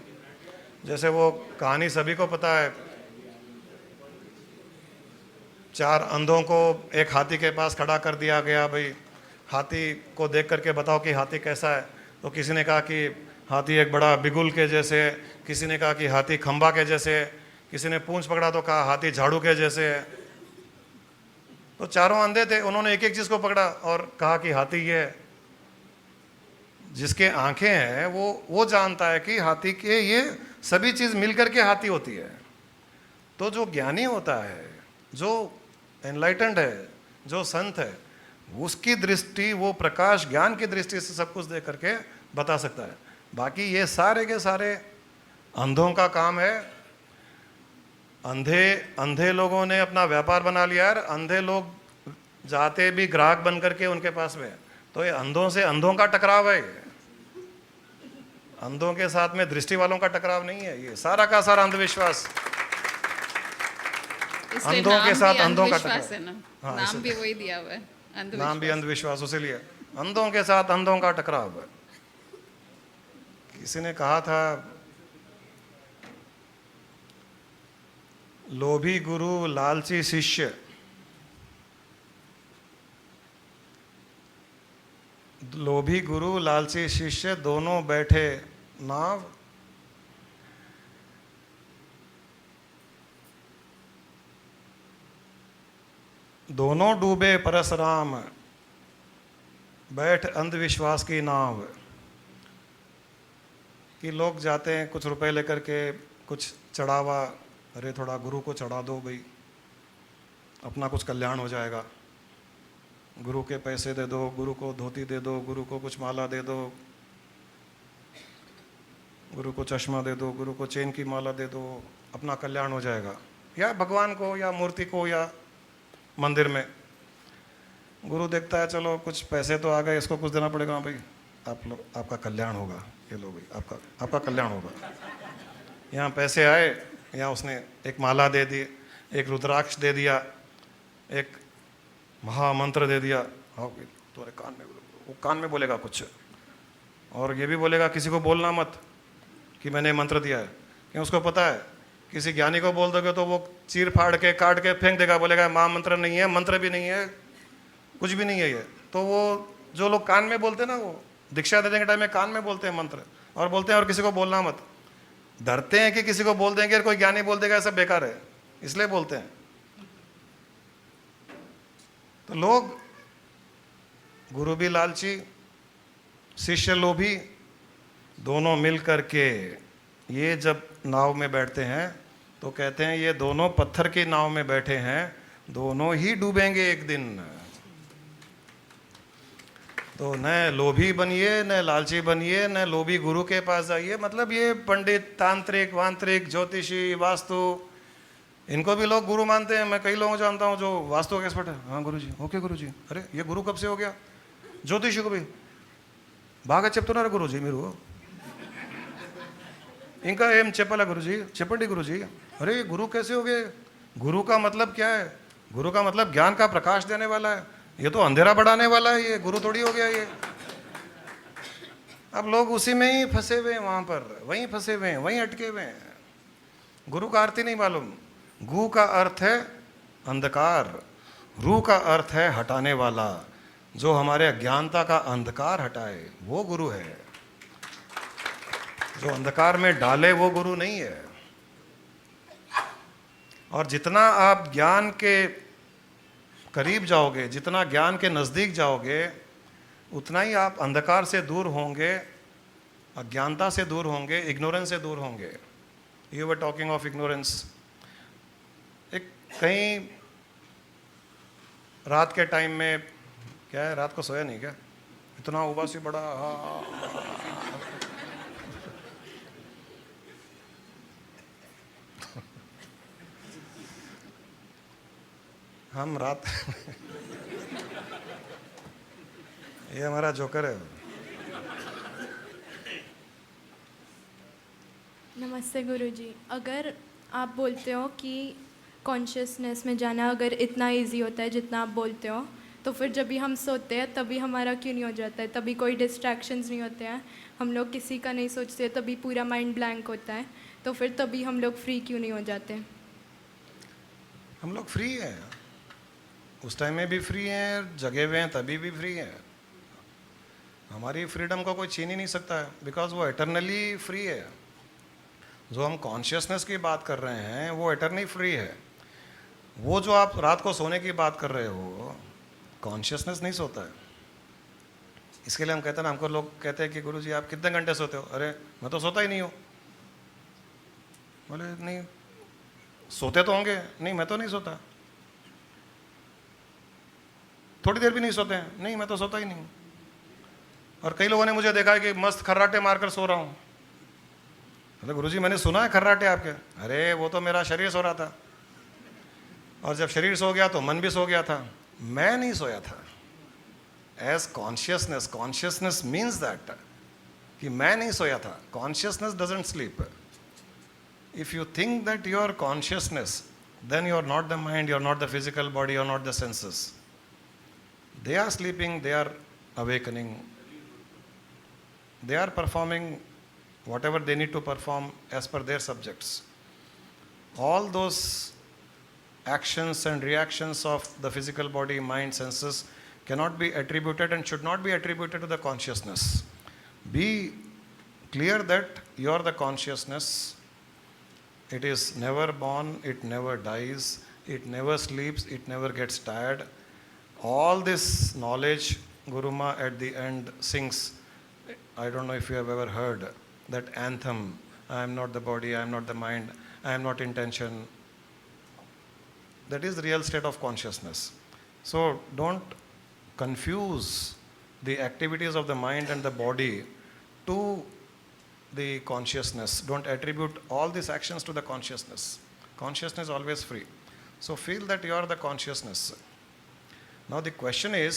जैसे वो कहानी सभी को पता है, 4 अंधों को एक हाथी के पास खड़ा कर दिया गया, भाई हाथी को देख करके बताओ कि हाथी कैसा है। तो किसी ने कहा कि हाथी एक बड़ा बिगुल के जैसे है, किसी ने कहा कि हाथी खंबा के जैसे है, किसी ने पूंछ पकड़ा तो कहा हाथी झाड़ू के जैसे है। तो चारों अंधे थे, उन्होंने एक एक चीज को पकड़ा और कहा कि हाथी ये है। जिसके आंखें हैं वो जानता है कि हाथी के ये सभी चीज मिलकर के हाथी होती है। तो जो ज्ञानी होता है, जो एनलाइटेंड है, जो संत है, उसकी दृष्टि, वो प्रकाश ज्ञान की दृष्टि से सब कुछ देख करके बता सकता है। बाकी ये सारे के सारे अंधों का काम है। अंधे लोगों ने अपना व्यापार बना लिया है, अंधे लोग जाते भी ग्राहक बन करके उनके पास में। तो ये अंधों से अंधों का टकराव है, ये अंधों के साथ में दृष्टि वालों का टकराव नहीं है, ये सारा का सारा अंधविश्वास। इसलिए अंधों नाम के साथ भी अंधों का अंधविश्वास टकराव। है ना, हाँ, नाम इसलिए। भी वही दिया हुआ है, नाम भी अंधविश्वास। अंधविश्वास, उसी लिए अंधों के साथ अंधों का टकराव है। किसी ने कहा था, लोभी गुरु लालची शिष्य, लोभी गुरु लालची शिष्य दोनों बैठे नाव, दोनों डूबे परसराम, बैठ अंधविश्वास की नाव। कि लोग जाते हैं कुछ रुपए लेकर के, कुछ चढ़ावा, अरे थोड़ा गुरु को चढ़ा दो भाई, अपना कुछ कल्याण हो जाएगा, गुरु के पैसे दे दो, गुरु को धोती दे दो, गुरु को कुछ माला दे दो, गुरु को चश्मा दे दो, गुरु को चेन की माला दे दो, अपना कल्याण हो जाएगा। या भगवान को या मूर्ति को या मंदिर में। गुरु देखता है चलो कुछ पैसे तो आ गए, इसको कुछ देना पड़ेगा, भाई आप लोग, आपका कल्याण होगा, ये लो भाई आपका कल्याण होगा। यहाँ पैसे आए, यहाँ उसने एक माला दे दी, एक रुद्राक्ष दे दिया, एक महामंत्र दे दिया, हाँ भाई तुम्हारे कान में, वो कान में बोलेगा कुछ, और ये भी बोलेगा किसी को बोलना मत कि मैंने मंत्र दिया है। क्यों, उसको पता है किसी ज्ञानी को बोल दोगे तो वो चीर फाड़ के काट के फेंक देगा, बोलेगा महामंत्र नहीं है, मंत्र भी नहीं है, कुछ भी नहीं है ये। तो वो जो लोग कान में बोलते हैं ना, वो दीक्षा देने के टाइम में कान में बोलते हैं मंत्र, और बोलते हैं और किसी को बोलना मत, डरते हैं कि किसी को बोल देंगे, कोई ज्ञानी बोल देगा सब बेकार है, इसलिए बोलते हैं। तो लोग, गुरु भी लालची, शिष्य लोभी, दोनों मिल करके ये जब नाव में बैठते हैं तो कहते हैं ये दोनों पत्थर की नाव में बैठे हैं, दोनों ही डूबेंगे एक दिन। तो न लोभी बनिए, न लालची बनिए, न लोभी गुरु के पास जाइए। मतलब ये पंडित, तांत्रिक, वांत्रिक, ज्योतिषी, वास्तु, इनको भी लोग गुरु मानते हैं। मैं कई लोगों को जानता हूँ जो वास्तु के एक्सपर्ट है, हाँ गुरु जी, ओके गुरु जी, अरे ये गुरु कब से हो गया, జ్యోతిషకు పోయి బాగా చెప్తున్నారు గురూజీ మీరు. ఇంకా ఏం చెప్పాలా गुरुजी? చెప్పండి गुरुजी. अरे गुरु कैसे हो गए? गुरु का मतलब क्या है? गुरु का मतलब ज्ञान का प्रकाश देने वाला है. ये तो अंधेरा बढ़ाने वाला है. ये गुरु थोड़ी हो गया ये. अब लोग उसी में ही फंसे हुए हैं, वहां पर वहीं फंसे हुए हैं, वहीं अटके हुए हैं. गुरु का अर्थ ही नहीं मालूम. गु का अर्थ है अंधकार, रू का अर्थ है हटाने वाला. जो हमारे अज्ञानता का अंधकार हटाए वो गुरु है. जो अंधकार में डाले वो गुरु नहीं है. और जितना आप ज्ञान के करीब जाओगे, जितना ज्ञान के नज़दीक जाओगे, उतना ही आप अंधकार से दूर होंगे, अज्ञानता से दूर होंगे, इग्नोरेंस से दूर होंगे. You were talking of ignorance. एक कहीं रात के टाइम में, क्या है, रात को सोया नहीं क्या? इतना उबासी बड़ा. हम रात ये हमारा जोकर है. नमस्ते गुरुजी. अगर आप बोलते हो कि कॉन्शियसनेस में जाना अगर इतना इजी होता है जितना आप बोलते हो, तो फिर जब भी हम सोते हैं तभी हमारा क्यों नहीं हो जाता है? तभी कोई डिस्ट्रैक्शंस नहीं होते हैं, हम लोग किसी का नहीं सोचते, तभी पूरा माइंड ब्लैंक होता है, तो फिर तभी हम लोग फ्री क्यों नहीं हो जाते? हम लोग फ्री हैं, उस टाइम में भी फ्री हैं, जगे हुए हैं तभी भी फ्री हैं. हमारी फ्रीडम को कोई छीन ही नहीं सकता है, बिकॉज वो एटर्नली फ्री है. जो हम कॉन्शियसनेस की बात कर रहे हैं वो एटर्नली फ्री है. वो जो आप रात को सोने की बात कर रहे हो, कॉन्शियसनेस नहीं सोता है. इसके लिए हम कहते हैं ना, हमको लोग कहते हैं कि गुरुजी आप कितने घंटे सोते हो? अरे मैं तो सोता ही नहीं हूँ. बोले नहीं, सोते तो होंगे. नहीं, मैं तो नहीं सोता. थोड़ी देर भी नहीं सोते हैं. नहीं, मैं तो सोता ही नहीं हूँ. और कई लोगों ने मुझे देखा है कि मस्त खर्राटे मारकर सो रहा हूँ. अरे गुरुजी मैंने सुना है खर्राटे आपके. अरे वो तो मेरा शरीर सो रहा था, और जब शरीर सो गया तो मन भी सो गया था. मैं नहीं सोया था. As consciousness, consciousness means that कि मैं नहीं सोया था. Consciousness doesn't sleep. If you think that you are consciousness, then you are not the mind, you are not the physical body, you are not the senses. They are sleeping, they are awakening, they are performing whatever they need to perform as per their subjects. All those actions and reactions of the physical body, mind, senses cannot be attributed and should not be attributed to the consciousness. Be clear that you are the consciousness. It is never born, it never dies, it never sleeps, it never gets tired. All this knowledge, Guru Ma at the end sings. I don't know if you have ever heard that anthem, I am not the body, I am not the mind, I am not intention. That is the real state of consciousness. So don't confuse the activities of the mind and the body to the consciousness. Don't attribute all these actions to the consciousness. Consciousness is always free. So feel that you are the consciousness. Now the question is,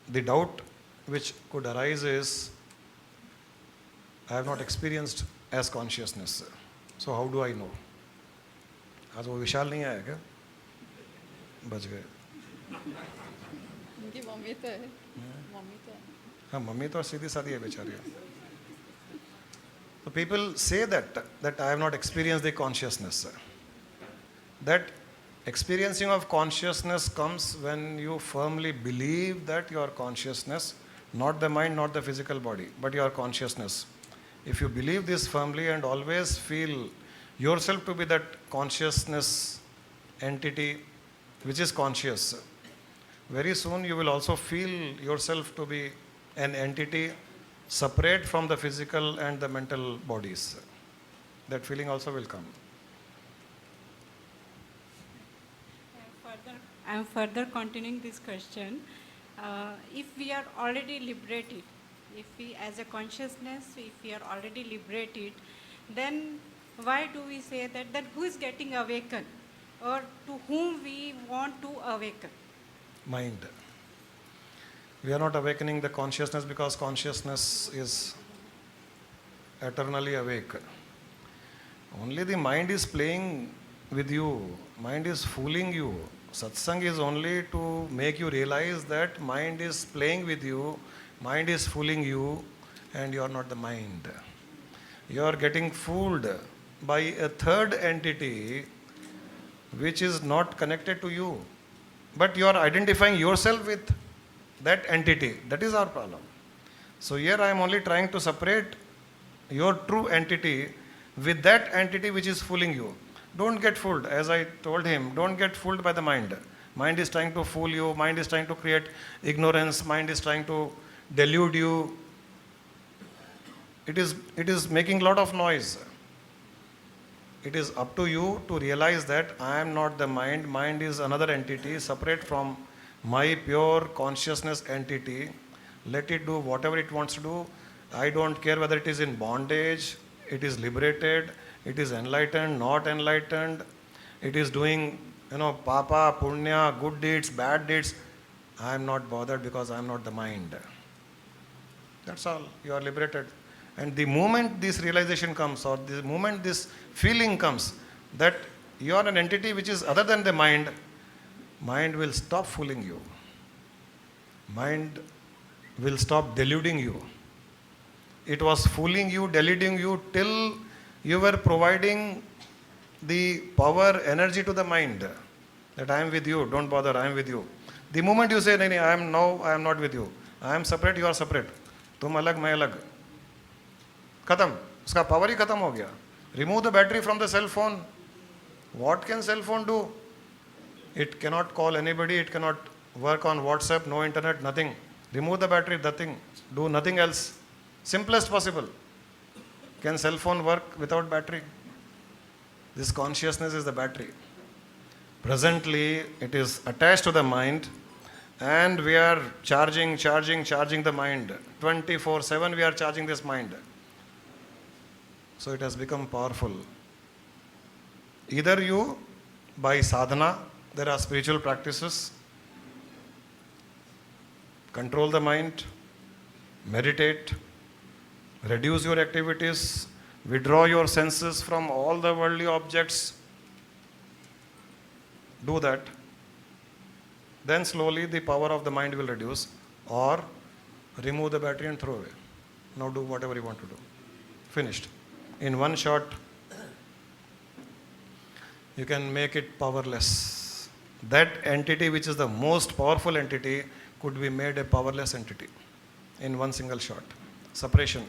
the doubt which could arise is, I have not experienced as consciousness, so how do I know? आज वो विशाल नहीं आया क्या? बच गए. उनकी मम्मी तो है, मम्मी तो है. हाँ, मम्मी तो सीधी सादी है बेचारी. So people say that I have not experienced the consciousness. That experiencing of consciousness comes when you firmly believe that you are consciousness, not the mind, not the physical body, but your consciousness. If you believe this firmly and always feel yourself to be that consciousness entity which is conscious, very soon you will also feel yourself to be an entity separate from the physical and the mental bodies. That feeling also will come. I am further continuing this question. If we are already liberated, if we as a consciousness, if we are already liberated, then why do we say that who is getting awakened, or to whom we want to awaken? Mind. We are not awakening the consciousness because consciousness is eternally awake. Only the mind is playing with you, mind is fooling you. Satsang is only to make you realize that mind is playing with you, mind is fooling you, and you are not the mind. You are getting fooled by a third entity which is not connected to you. But you are identifying yourself with that entity. That is our problem. So here I am only trying to separate your true entity with that entity which is fooling you. Don't get fooled. As I told him, don't get fooled by the mind. Mind is trying to fool you, mind is trying to create ignorance, mind is trying to delude you. It is making a lot of noise. It is up to you to realize that I am not the mind. Mind is another entity separate from my pure consciousness entity. Let it do whatever it wants to do. I don't care whether it is in bondage, it is liberated, it is enlightened, not enlightened, it is doing, papa, punya, good deeds, bad deeds. I am not bothered because I am not the mind. That's all. You are liberated. And the moment this realization comes, or the moment this feeling comes, that you are an entity which is other than the mind, mind will stop fooling you. Mind will stop deluding you. It was fooling you, deluding you till you were providing the power, energy to the mind. That I am with you, don't bother, I am with you. The moment you say, I am not with you. I am separate, you are separate. तुम अलग, मैं अलग. खत्म. उसका power ही खत्म हो गया. Remove the battery from the cell phone. What can cell phone do? It cannot call anybody, it cannot work on WhatsApp, no internet, nothing. Remove the battery, nothing. Do nothing else. Simplest possible. Can cell phone work without battery? This consciousness is the battery. Presently, it is attached to the mind, and we are charging the mind. 24/7 we are charging this mind. So it has become powerful. Either you, by sadhana, there are spiritual practices, control the mind, meditate, reduce your activities, withdraw your senses from all the worldly objects. Do that. Then slowly the power of the mind will reduce, or remove the battery and throw away. Now do whatever you want to do. Finished. In one shot, you can make it powerless. That entity which is the most powerful entity could be made a powerless entity in one single shot. Separation.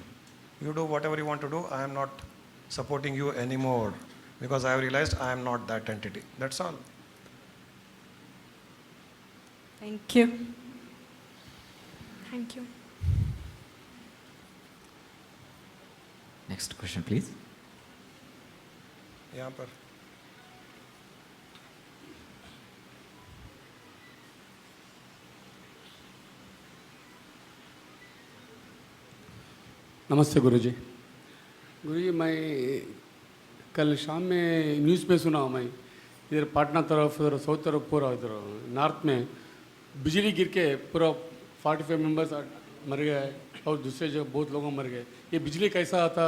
You do whatever you want to do. I am not supporting you anymore because I have realized I am not that entity. That's all. Thank you. Thank you. Next question, please. यहाँ पर नमस्ते गुरुजी। गुरुजी, मैं कल शाम में न्यूज़ पे सुना मैं, इधर पाटना तरफ, इधर साउथ तरफ, पूरा इधर नॉर्थ में बिजली गिर के पूरा 45 मेंबर्स मर गए और दूसरे जगह बहुत लोग मर गए। ये बिजली कैसा आता,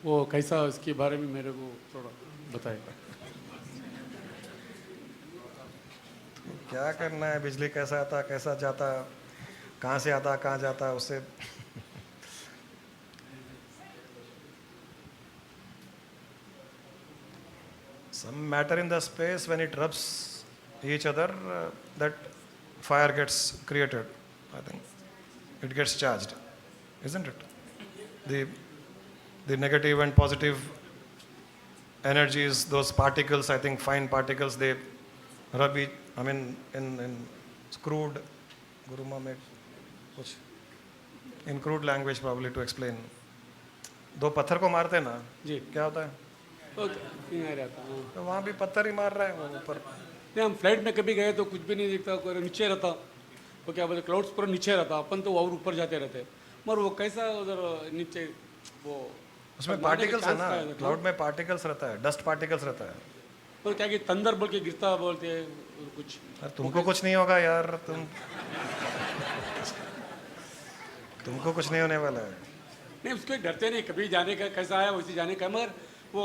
वो कैसा, इसके बारे में मेरे को थोड़ा बताएं। क्या करना है, बिजली कैसा आता, कैसा जाता, कहाँ से आता, कहाँ जाता, उससे some matter in the space, when it rubs each other, that fire gets created. I think it gets charged, isn't it? The negative and positive energies, those particles, I think fine particles, they rub each, I mean in crude, Guruma made कुछ in crude language probably to explain. दो पत्थर को मारते हैं ना जी, क्या होता है? तो वहाँ भी पत्थर ही मार रहा है वो ऊपर। नहीं, हम फ्लाइट में कभी गए तो कुछ भी नहीं दिखता, नीचे रहता, वो क्या बोलते, क्लाउड्स पूरा नीचे रहता, अपन तो और ऊपर जाते रहते, मगर वो कैसा उधर नीचे वो उसमें पार्टिकल्स है ना, क्लाउड में पार्टिकल्स रहता है, डस्ट पार्टिकल्स रहता है। तो क्या कि तंदर बोल के गिरता बोलते हैं कुछ। तुमको कुछ नहीं होगा यार, तुम तुमको कुछ नहीं होने वाला है। नहीं उसके डरते नहीं, कभी जाने का कैसा है वैसे जाने का, मगर वो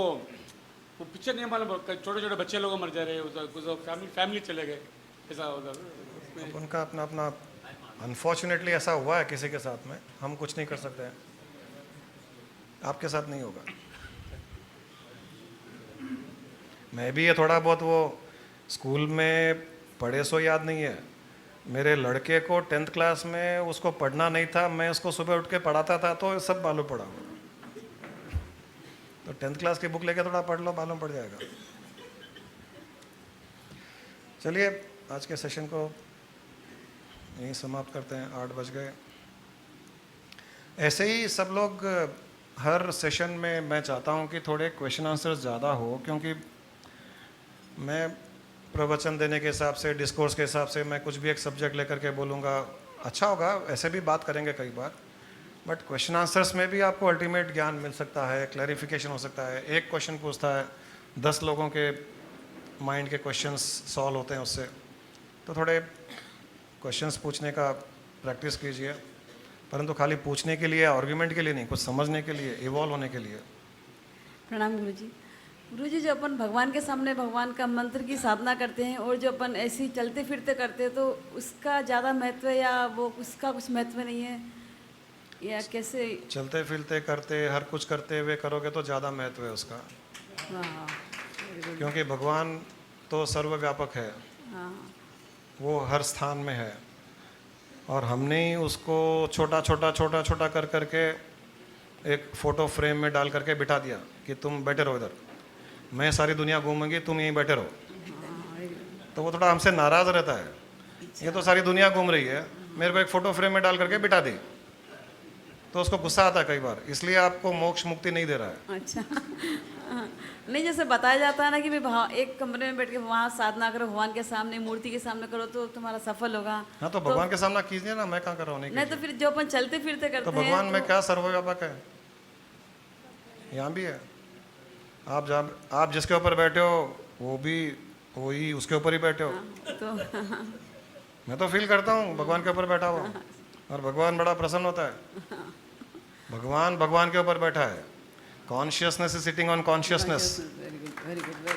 पिक्चर नहीं मालूम, छोटे छोटे बच्चे लोग मर जा रहे, कुछ फैमिली चले गए, ऐसा होता। अब उनका अपना अपना, अनफॉर्चुनेटली ऐसा हुआ है किसी के साथ में, हम कुछ नहीं कर सकते हैं, आपके साथ नहीं होगा। मैं भी ये थोड़ा बहुत वो स्कूल में पढ़े सो याद नहीं है। मेरे लड़के को 10th क्लास में उसको पढ़ना नहीं था, मैं उसको सुबह उठ के पढ़ाता था, तो सब मालूम पड़ा। तो 10th क्लास की बुक लेके थोड़ा पढ़ लो, मालूम पड़ जाएगा। चलिए आज के सेशन को यहीं समाप्त करते हैं, 8 बज गए। ऐसे ही सब लोग हर सेशन में मैं चाहता हूं कि थोड़े क्वेश्चन आंसर्स ज़्यादा हो, क्योंकि मैं प्रवचन देने के हिसाब से, डिस्कोर्स के हिसाब से मैं कुछ भी एक सब्जेक्ट लेकर के बोलूँगा, अच्छा होगा, ऐसे भी बात करेंगे कई बार, बट क्वेश्चन आंसर्स में भी आपको अल्टीमेट ज्ञान मिल सकता है, क्लैरिफिकेशन हो सकता है। एक क्वेश्चन पूछता है 10 लोगों के माइंड के क्वेश्चंस सॉल्व होते हैं उससे। तो थोड़े क्वेश्चंस पूछने का प्रैक्टिस कीजिए, परंतु खाली पूछने के लिए, आर्ग्यूमेंट के लिए नहीं, कुछ समझने के लिए, इवॉल्व होने के लिए। प्रणाम गुरुजी। गुरुजी, जो अपन भगवान के सामने भगवान का मंत्र की साधना करते हैं और जो अपन ऐसे ही चलते फिरते करते हैं, तो उसका ज़्यादा महत्व है या वो उसका कुछ महत्व नहीं है, या कैसे? चलते फिरते करते, हर कुछ करते हुए करोगे तो ज़्यादा महत्व है उसका। हाँ, क्योंकि भगवान तो सर्वव्यापक है, हाँ, वो हर स्थान में है, और हमने ही उसको छोटा छोटा छोटा छोटा कर करके एक फ़ोटो फ्रेम में डाल करके बिठा दिया कि तुम बैठे रहो इधर, मैं सारी दुनिया घूमूंगी, तुम यहीं बैठे रहो। तो वो थोड़ा हमसे नाराज़ रहता है, ये तो सारी दुनिया घूम रही है, मेरे को एक फ़ोटो फ्रेम में डाल करके बिठा दी, तो उसको गुस्सा आता है कई बार, इसलिए आपको मोक्ष मुक्ति नहीं दे रहा है। अच्छा। नहीं, जैसे बताया जाता है ना कि भाई एक कमरे में बैठ के वहाँ साधना करो, भगवान के सामने, मूर्ति के सामने करो तो तुम्हारा सफल होगा। हाँ, तो भगवान के सामने कीजिए ना, मैं कहाँ कर रहा हूँ? नहीं तो फिर जो अपन चलते फिरते करते तो हैं, भगवान में क्या सर्वव्यापक है? यहाँ भी है। आप जिसके ऊपर बैठे हो वो भी वही उसके ऊपर ही बैठे हो। तो मैं तो फील करता हूँ भगवान के ऊपर बैठा हुआ, और भगवान बड़ा प्रसन्न होता है। भगवान के ऊपर बैठा है। Consciousness is sitting on consciousness. Very good.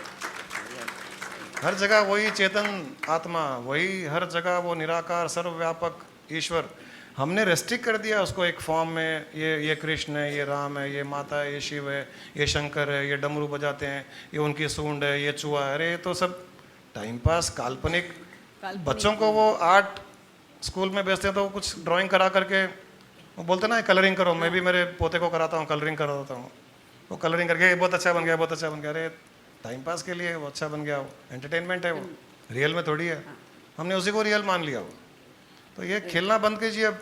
हर जगह वही चेतन आत्मा, वही हर जगह वो निराकार सर्वव्यापक ईश्वर। हमने रेस्ट्रिक्ट कर दिया उसको एक फॉर्म में, ये कृष्ण है, ये राम है, ये माता है, ये शिव है, ये शंकर है, ये डमरू बजाते हैं, ये उनकी सूंड है, ये चूहा है। अरे ये तो सब टाइम पास, काल्पनिक। बच्चों को वो आर्ट स्कूल में भेजते हैं तो वो कुछ ड्राइंग करा करके वो बोलते ना कलरिंग करो। मैं भी मेरे पोते को कराता हूँ, कलरिंग कराता हूँ, वो कलरिंग करके बहुत अच्छा बन गया, बहुत अच्छा बन गया। अरे टाइम पास के लिए वो अच्छा बन गया, वो एंटरटेनमेंट है, वो रियल में थोड़ी है। हमने उसी को रियल मान लिया। वो तो ये खेलना बंद कीजिए अब,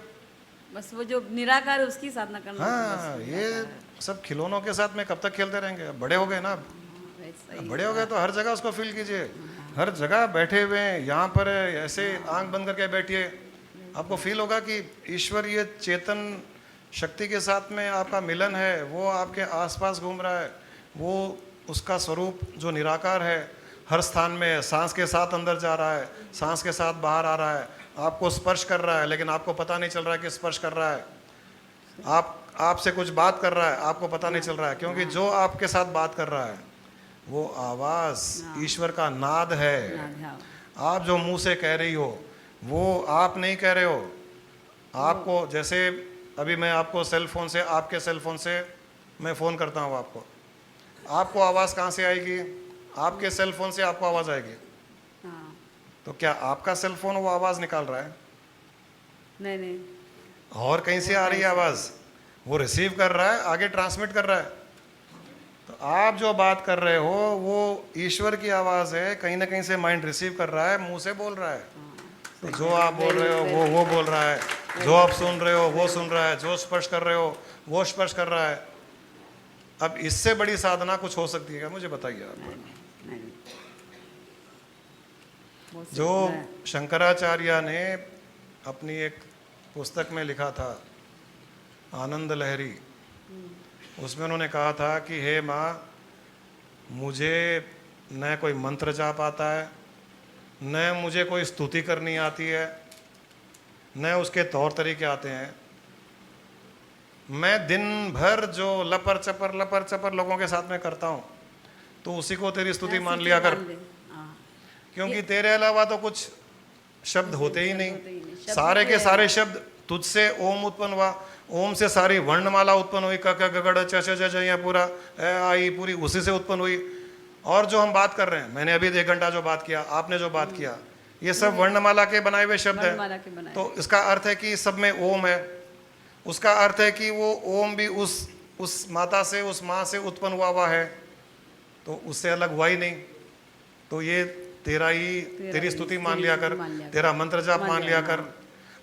बस वो जो निराकार है उसकी साधना करना। हाँ, ये सब खिलौनों के साथ में कब तक खेलते रहेंगे? अब बड़े हो गए ना, अब बड़े हो गए तो हर जगह उसको फील कीजिए। हर जगह बैठे हुए हैं, यहाँ पर ऐसे आंख बंद करके बैठिए, आपको फील होगा कि ईश्वर ये चेतन शक्ति के साथ में आपका मिलन है, वो आपके आसपास घूम रहा है, वो उसका स्वरूप जो निराकार है हर स्थान में है। सांस के साथ अंदर जा रहा है, सांस के साथ बाहर आ रहा है, आपको स्पर्श कर रहा है, लेकिन आपको पता नहीं चल रहा है कि स्पर्श कर रहा है। आपसे कुछ बात कर रहा है, आपको पता नहीं चल रहा है, क्योंकि जो आपके साथ बात कर रहा है वो आवाज़ ईश्वर का नाद है। आप जो मुंह से कह रही हो वो आप नहीं कह रहे हो। आपको जैसे अभी मैं आपको सेल फोन से, आपके सेल फोन से मैं फ़ोन करता हूँ आपको आवाज़ कहाँ से आएगी? आपके सेल फोन से आपको आवाज़ आएगी। तो क्या आपका सेल फोन वो आवाज़ निकाल रहा है? नहीं, और कहीं से आ रही है आवाज़, वो रिसीव कर रहा है, आगे ट्रांसमिट कर रहा है। तो आप जो बात कर रहे हो वो ईश्वर की आवाज़ है, कहीं ना कहीं से माइंड रिसीव कर रहा है, मुंह से बोल रहा है। तो जो आप बोल रहे हो वो बोल रहा है, जो आप सुन रहे हो वो सुन रहा है, जो स्पर्श कर रहे हो वो स्पर्श कर रहा है। अब इससे बड़ी साधना कुछ हो सकती है क्या? मुझे बताइए आप। जो शंकराचार्य ने अपनी एक पुस्तक में लिखा था आनंद लहरी, उसमें उन्होंने कहा था कि हे माँ, मुझे न कोई मंत्र जाप आता है, न मुझे कोई स्तुति करनी आती है, न उसके तौर तरीके आते हैं, मैं दिन भर जो लपर चपर लोगों के साथ में करता हूँ, तो उसी को तेरी स्तुति मान लिया कर, क्योंकि तेरे अलावा तो कुछ शब्द होते ही नहीं। सारे के सारे शब्द तुझसे ओम उत्पन्न हुआ, ओम से सारी वर्णमाला उत्पन्न हुई, क ख ग घ च छ ज यहाँ पूरा आई पूरी उसी से उत्पन्न हुई। और जो हम बात कर रहे हैं, मैंने अभी 1 घंटा जो बात किया, आपने जो बात किया, ये सब वर्णमाला के बनाए हुए शब्द है। तो इसका अर्थ है कि सब में ओम है। उसका अर्थ है कि वो ओम भी उस माता से, उस माँ से उत्पन्न हुआ है, तो उससे अलग हुआ ही नहीं। तो ये तेरी स्तुति मान लिया कर, तेरा मंत्र जाप मान लिया कर।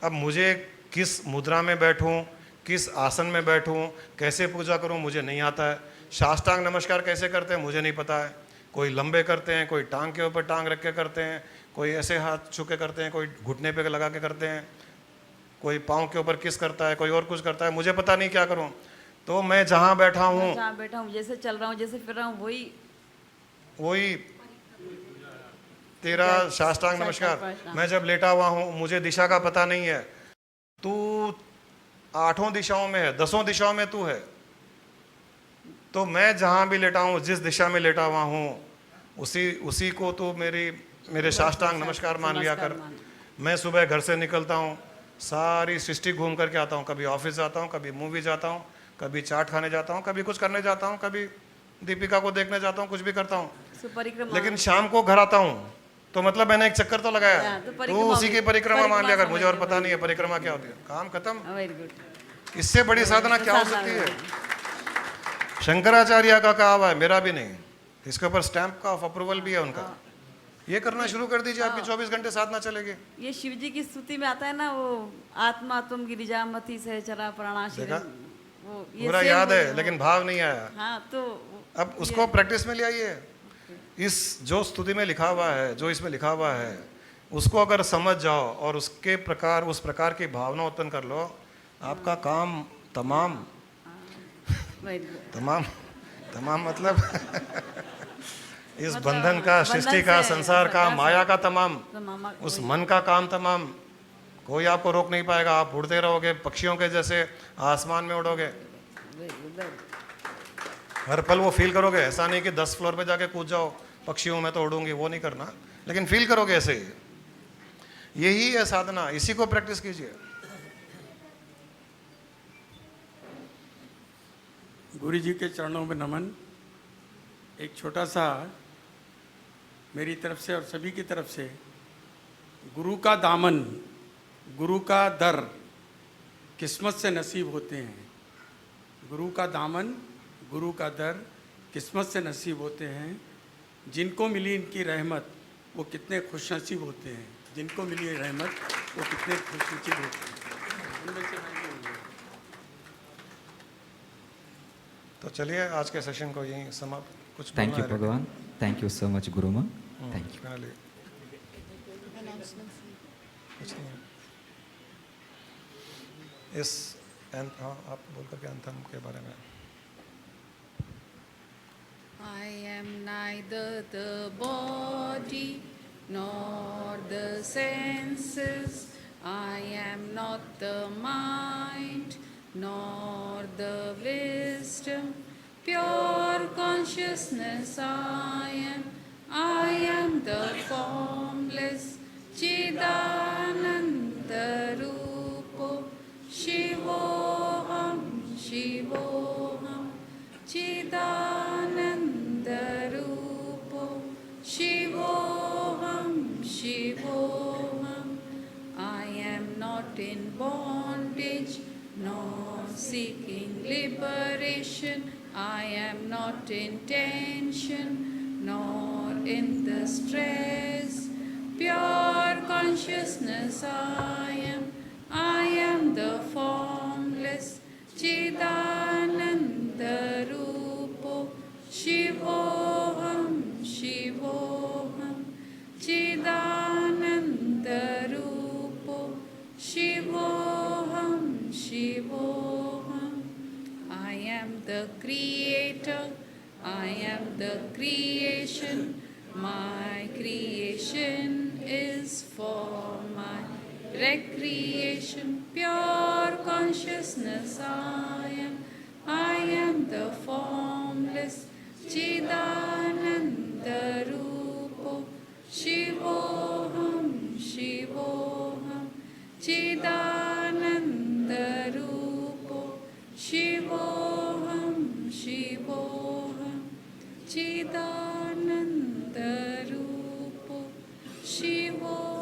अब मुझे किस मुद्रा में बैठूं, किस आसन में बैठूं, कैसे पूजा करूं, मुझे नहीं आता है। साष्टांग नमस्कार कैसे करते हैं मुझे नहीं पता है। कोई लंबे करते हैं, कोई टांग के ऊपर टांग रख के करते हैं, कोई ऐसे हाथ छू के करते हैं, कोई घुटने पे लगा के करते हैं, कोई पाँव के ऊपर किस करता है, कोई और कुछ करता है। मुझे पता नहीं क्या करूं। तो मैं जहाँ बैठा हूँ, जैसे चल रहा हूँ, जैसे फिर रहा हूँ, वही तेरा साष्टांग नमस्कार। मैं जब लेटा हुआ हूँ, मुझे दिशा का पता नहीं है। तू 8 दिशाओं में है, 10 दिशाओं में तू है। तो मैं जहाँ भी लेटा हूँ, जिस दिशा में लेटा हुआ हूँ, उसी को तू मेरे साष्टांग नमस्कार मान लिया कर। मैं सुबह घर से निकलता हूँ, सारी सृष्टि घूम करके आता हूँ। कभी ऑफिस जाता हूँ, कभी मूवी जाता हूँ, कभी चाट खाने जाता हूँ, कभी कुछ करने जाता हूँ, कभी दीपिका को देखने जाता हूँ, कुछ भी करता हूँ। लेकिन शाम को घर आता हूँ, तो मतलब मैंने एक चक्कर तो लगाया। तो उसी की परिक्रमा मान लिया कर। मुझे और पता नहीं है परिक्रमा क्या होती है। काम खत्म। इससे बड़ी साधना क्या हो सकती है? शंकराचार्य का कहा हुआ है, मेरा भी नहीं। इसके ऊपर स्टैंप का ऑफ अप्रूवल भी है उनका। ये करना शुरू कर दीजिए, आपकी 24 घंटे साधना चलेगी। ये शिव जी की स्तुति में आता है ना, वो आत्मा तुम गिरिजामती से चरा प्राणा वो पूरा याद है, लेकिन भाव नहीं आया। हाँ, तो अब उसको प्रैक्टिस में ले आइए। इस जो स्तुति में लिखा हुआ है, जो इसमें लिखा हुआ है, उसको अगर समझ जाओ और उस प्रकार की भावना उत्पन्न कर लो, आपका काम तमाम मतलब इस बंधन का, सृष्टि का, संसार का, माया का तमाम, उस मन का काम तमाम। कोई आपको रोक नहीं पाएगा। आप उड़ते रहोगे, पक्षियों के जैसे आसमान में उड़ोगे। हर पल वो फील करोगे। ऐसा नहीं कि 10 फ्लोर पे जाके कूद जाओ, पक्षियों में तो उड़ूंगी, वो नहीं करना। लेकिन फील करोगे ऐसे ही। यही है साधना, इसी को प्रैक्टिस कीजिए। गुरु जी के चरणों में नमन। एक छोटा सा मेरी तरफ से और सभी की तरफ से, गुरु का दामन, गुरु का दर किस्मत से नसीब होते हैं। गुरु का दामन, गुरु का दर किस्मत से नसीब होते हैं। जिनको मिली इनकी रहमत, वो कितने खुशनसीब होते हैं। जिनको मिली रहमत, वो कितने खुशनसीब होते हैं। उनमें से मैं भी हूँ। तो चलिए आज के सेशन को यहीं समाप्त। कुछ थैंक यू भगवान, थैंक यू सो मच गुरु माँ, थैंक यू। इस आप बोल करके एंथम के बारे में। I am neither the body nor the senses. I am not the mind nor the wisdom. Pure consciousness I am. I am the formless Chidananda Rupo. Shivoham, Shivoham, Chidananda Rupo. Shivoham, Shivoham. I am not in bondage nor seeking liberation. I am not in tension nor in the stress. Pure consciousness I am. I am the formless Chidananda Rupo. Shivoham, Shivoham, Chidananda Rupo. Shivoham, Shivoham. I am the creator. I am the creation. My creation is for my recreation, pure consciousness I am the formless Chidananda Rupo Shivoham Shivoham Chidananda Rupo Shivoham Shivoham Chidananda Rupo Shivoham